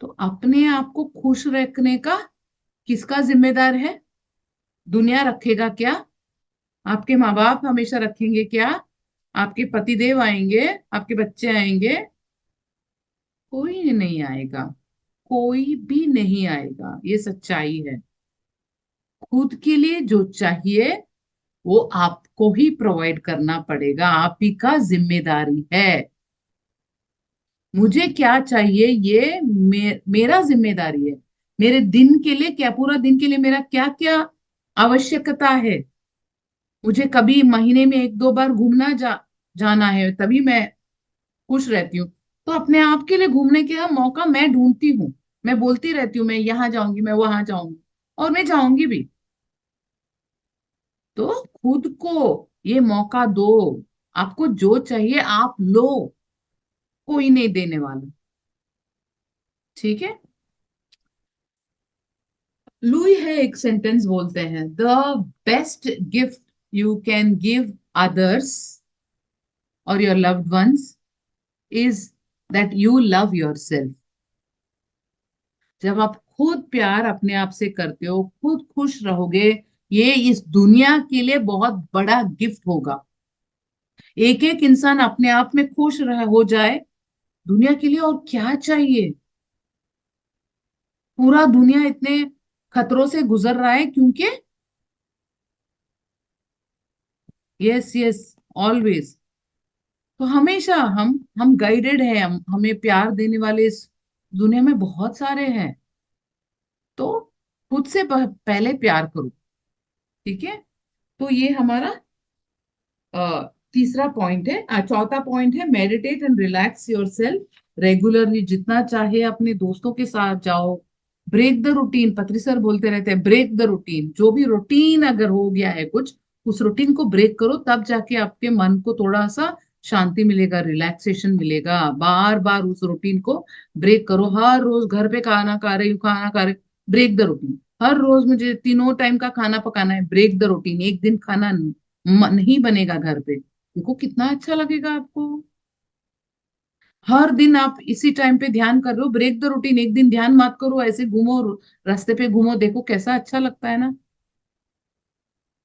तो अपने आप को खुश रखने का किसका जिम्मेदार है? दुनिया रखेगा क्या? आपके माँ बाप हमेशा रखेंगे क्या? आपके पतिदेव आएंगे? आपके बच्चे आएंगे? कोई नहीं आएगा, कोई भी नहीं आएगा। ये सच्चाई है। खुद के लिए जो चाहिए वो आपको ही प्रोवाइड करना पड़ेगा, आप ही का जिम्मेदारी है। मुझे क्या चाहिए ये मेरा जिम्मेदारी है। मेरे दिन के लिए क्या, पूरा दिन के लिए मेरा क्या क्या आवश्यकता है। मुझे कभी महीने में 1-2 बार घूमना जाना है, तभी मैं खुश रहती हूँ। तो अपने आप के लिए घूमने का मौका मैं ढूंढती हूँ। मैं बोलती रहती हूँ मैं यहाँ जाऊंगी, मैं वहां जाऊंगी, और मैं जाऊंगी भी। तो खुद को ये मौका दो। आपको जो चाहिए आप लो, कोई नहीं देने वाला। ठीक है। लुई है एक सेंटेंस बोलते हैं, the best gift you can give others or your loved ones is that you love yourself. जब आप खुद प्यार अपने आप से करते हो, खुद खुश रहोगे, ये इस दुनिया के लिए बहुत बड़ा गिफ्ट होगा। एक एक इंसान अपने आप में खुश हो जाए, दुनिया के लिए और क्या चाहिए। पूरा दुनिया इतने खतरों से गुजर रहा है क्योंकि यस यस ऑलवेज। तो हमेशा हम गाइडेड हैं, हमें प्यार देने वाले इस दुनिया में बहुत सारे हैं। तो खुद से पहले प्यार करो, ठीक है। तो ये हमारा तीसरा पॉइंट है। चौथा पॉइंट है meditate and relax yourself regularly. जितना चाहे अपने दोस्तों के साथ जाओ, ब्रेक द रूटीन। पत्री सर बोलते रहते हैं ब्रेक द रूटीन। जो भी रूटीन अगर हो गया है कुछ, उस रूटीन को ब्रेक करो, तब जाके आपके मन को थोड़ा सा शांति मिलेगा, रिलैक्सेशन मिलेगा। बार बार उस रूटीन को ब्रेक करो। हर रोज घर पे खाना खा रही हूँ, खाना खा रही, ब्रेक द रूटीन। हर रोज मुझे तीनों टाइम का खाना पकाना है, ब्रेक द रूटीन। एक दिन खाना नहीं बनेगा घर पे, देखो कितना अच्छा लगेगा आपको। हर दिन आप इसी टाइम पे ध्यान कर रहे हो, ब्रेक द रूटीन। एक दिन ध्यान मत करो, ऐसे घूमो, रास्ते पे घूमो, देखो कैसा अच्छा लगता है ना।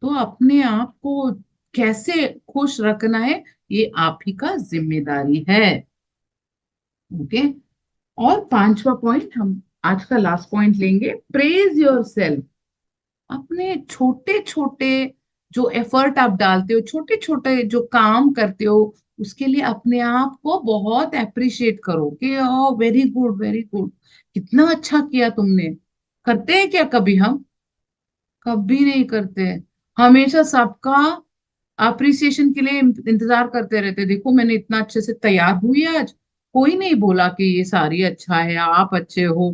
तो अपने आप को कैसे खुश रखना है, ये आप ही का जिम्मेदारी है। ओके। और पांचवा पॉइंट, हम आज का लास्ट पॉइंट लेंगे, प्रेज योर सेल्फ। अपने छोटे छोटे जो एफर्ट आप डालते हो, छोटे छोटे जो काम करते हो, उसके लिए अपने आप को बहुत अप्रिशिएट करो कि ओ वेरी गुड वेरी गुड, कितना अच्छा किया तुमने। करते हैं क्या कभी हम? कभी नहीं करते हैं। हमेशा सबका अप्रिसिएशन के लिए इंतजार करते रहते। देखो मैंने इतना अच्छे से तैयार हुई आज, कोई नहीं बोला कि ये साड़ी अच्छा है, आप अच्छे हो।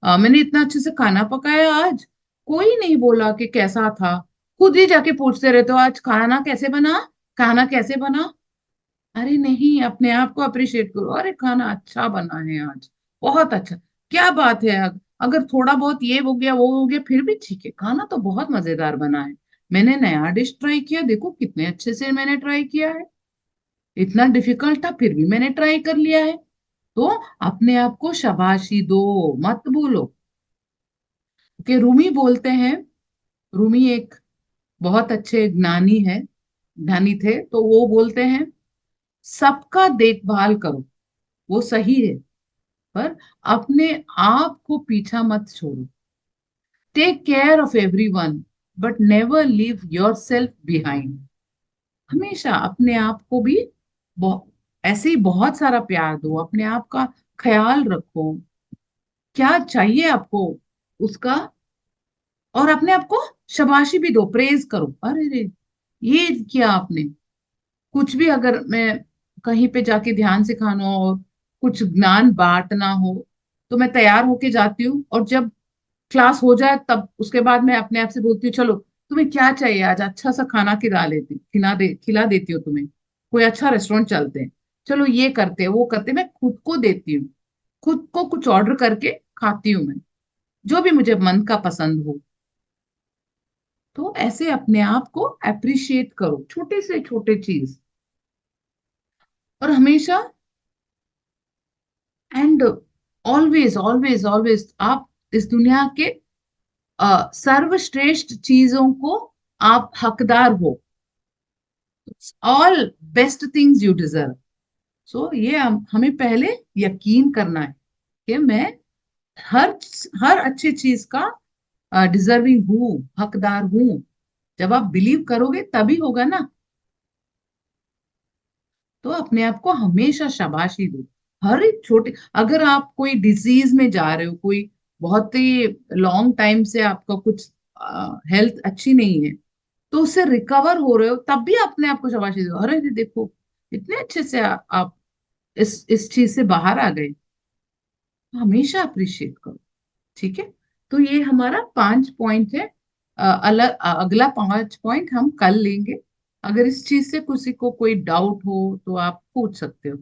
मैंने इतना अच्छे से खाना पकाया आज, कोई नहीं बोला कि कैसा था। खुद ही जाके पूछते रहते हो आज खाना कैसे बना, खाना कैसे बना। अरे नहीं, अपने आप को अप्रिशिएट करो। अरे खाना अच्छा बना है आज, बहुत अच्छा, क्या बात है। अगर थोड़ा बहुत ये हो गया वो हो गया फिर भी ठीक है, खाना तो बहुत मजेदार बना है। मैंने नया डिश ट्राई किया, देखो कितने अच्छे से मैंने ट्राई किया है। इतना डिफिकल्ट था फिर भी मैंने ट्राई कर लिया है। तो अपने आप को शाबाशी दो, मत बोलो कि रूमी बोलते हैं। रूमी एक बहुत अच्छे ज्ञानी है, ज्ञानी थे। तो वो बोलते हैं सबका देखभाल करो, वो सही है, पर अपने आप को पीछा मत छोड़ो। Take care of everyone but never leave yourself behind. हमेशा अपने आप को भी ऐसे ही बहुत सारा प्यार दो, अपने आप का ख्याल रखो। क्या चाहिए आपको उसका, और अपने आप को शाबाशी भी दो, प्रेज करो। अरे रे ये किया आपने। कुछ भी अगर मैं कहीं पे जाके ध्यान सिखाना हो और कुछ ज्ञान बांटना हो, तो मैं तैयार होके जाती हूँ, और जब क्लास हो जाए तब उसके बाद मैं अपने आप से बोलती हूँ चलो तुम्हें क्या चाहिए आज, अच्छा सा खाना खिला देती हूँ तुम्हें। कोई अच्छा रेस्टोरेंट चलते हैं, चलो ये करते हैं वो करते हैं, मैं खुद को देती हूँ। खुद को कुछ ऑर्डर करके खाती हूँ मैं, जो भी मुझे मन का पसंद हो। तो ऐसे अपने आप को अप्रिशिएट करो, छोटे से छोटे चीज। और हमेशा एंड ऑलवेज ऑलवेज ऑलवेज आप इस दुनिया के सर्वश्रेष्ठ चीजों को आप हकदार हो। All best things you deserve. So ये हमें पहले यकीन करना है कि मैं हर हर अच्छी चीज का डिजर्विंग हूँ, हकदार हूँ। जब आप बिलीव करोगे तभी होगा ना। तो अपने आप को हमेशा शाबाशी दो। हर एक छोटे, अगर आप कोई डिजीज में जा रहे हो, कोई बहुत ही लॉन्ग टाइम से आपका कुछ हेल्थ अच्छी नहीं है, तो उससे रिकवर हो रहे हो, तब भी अपने आप को शाबाशी दो। अरे ये देखो इतने अच्छे से आप इस चीज से बाहर आ गए। हमेशा अप्रिशिएट करो, ठीक है। तो ये हमारा 5 पॉइंट है। अगला 5 पॉइंट हम कल लेंगे। अगर इस चीज से किसी को कोई डाउट हो तो आप पूछ सकते हो।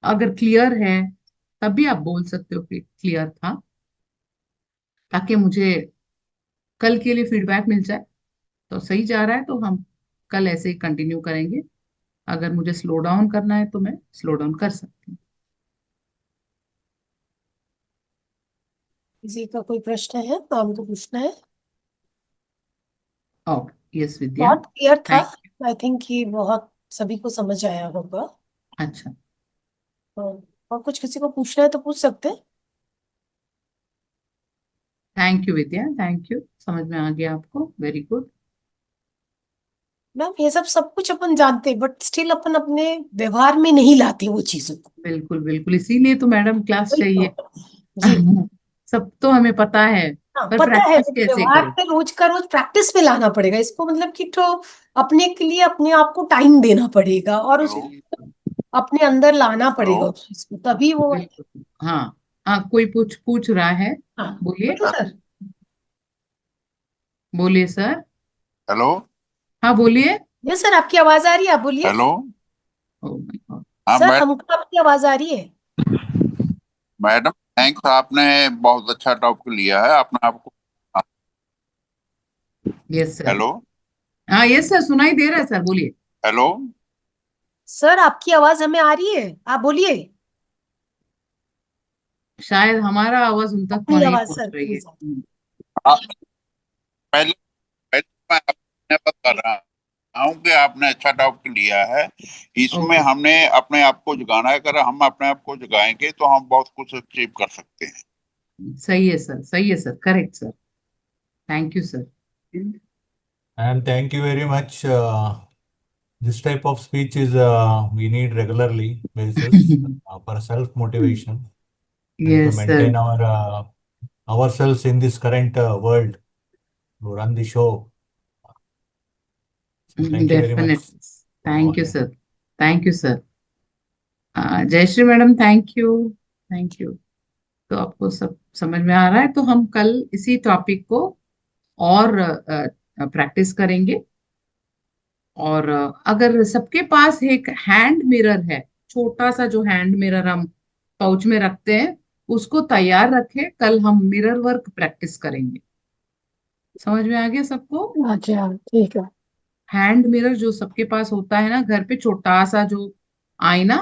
अगर क्लियर है तब भी आप बोल सकते हो कि क्लियर था, ताकि मुझे कल के लिए फीडबैक मिल जाए। तो सही जा रहा है तो हम कल ऐसे ही कंटिन्यू करेंगे। अगर मुझे स्लो डाउन करना है तो मैं स्लो डाउन कर सकती हूँ। किसी का कोई प्रश्न है तो हमको पूछना है। ओके, यस विद्या। बहुत क्लियर था। थैंक आई थिंक कि बहुत सभी को समझ आया होगा। अच्छा। तो और कुछ किसी को पूछना है तो पूछ सकते हैं। Thank you Vidya, thank you, समझ में आ गया आपको, वेरी गुड। मैम ये सब कुछ अपन जानते हैं बट स्टिल अपन अपने व्यवहार में नहीं लाते वो चीजों को। बिल्कुल बिल्कुल, इसीलिए तो मैडम क्लास वही चाहिए। तो। जी। सब तो हमें पता है, हाँ पर पता है, प्रैक्टिस तो कैसे व्यवहार करें। पे रोज का रोज प्रैक्टिस में लाना पड़ेगा इसको, मतलब कि तो अपने के लिए अपने आप को टाइम देना पड़ेगा और उस अपने अंदर लाना पड़ेगा उस चीज को, तभी वो। बिल्कुल, हाँ हाँ, कोई पूछ पूछ रहा है, हाँ बोलिए, बोलो सर। बोलिए सर। हेलो। हाँ बोलिए। ये सर आपकी आवाज आ रही है, आप बोलिए। हेलो। Oh my God. हाँ सर हमको आपकी आवाज आ रही है। मैडम, थैंक्स, आपने बहुत अच्छा टॉपिक लिया है। अपने आपको। Yes sir. हेलो। हाँ यस सर, सुनाई दे रहा है सर, बोलिए। हेलो। सर आपकी आवाज हमें आ रही है, आप बोलिए। शायद हमारा आवाज उन तक अपनी नहीं आवाज पहुंच सर रही है। प्लीज। हाँ, पहले पहले मैं आपने बात कर रहा हूँ कि आपने अच्छा टॉपिक लिया है। इसमें ओके, हमने अपने आप को जगाना है। अगर हम अपने आप को जगाएंगे तो हम बहुत कुछ अचीव कर सकते हैं। सही है सर, सही है sir, correct sir, thank you sir. And thank you very much. This type of speech is we need regularly basis for self motivation and to yes sir, maintain ourselves in this current world to run the show. So thank you very much. Definitely, thank you sir, thank you sir. Jayashree madam, thank you, thank you. तो आपको सब समझ में आ रहा है, तो हम कल इसी टॉपिक को और प्रैक्टिस करेंगे। और अगर सबके पास एक हैंड मिरर है, छोटा सा जो हैंड मिरर हम पाउच में रखते हैं, उसको तैयार रखें, कल हम मिरर वर्क प्रैक्टिस करेंगे। समझ में आ गया सबको? अच्छा ठीक है। हैंड मिरर जो सबके पास होता है ना घर पे, छोटा सा जो आईना,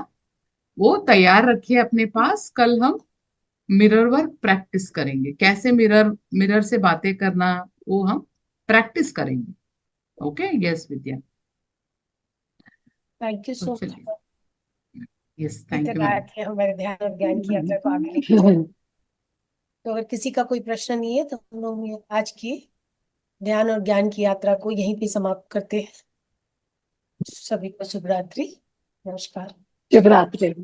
वो तैयार रखिए अपने पास, कल हम मिरर वर्क प्रैक्टिस करेंगे, कैसे मिरर मिरर से बातें करना, वो हम प्रैक्टिस करेंगे। Okay, yes Vidya. Thank you तो सो मच। चलिए, यस, थैंक यू इतना मैडम। आके हमारे ध्यान और ज्ञान की यात्रा को आगे लेके जाए। तो अगर किसी का कोई प्रश्न नहीं है तो हम लोग ये आज की ध्यान और ज्ञान की यात्रा को यहीं पे समाप्त करते हैं। सभी को शुभ रात्रि, नमस्कार। शुभ रात्रि।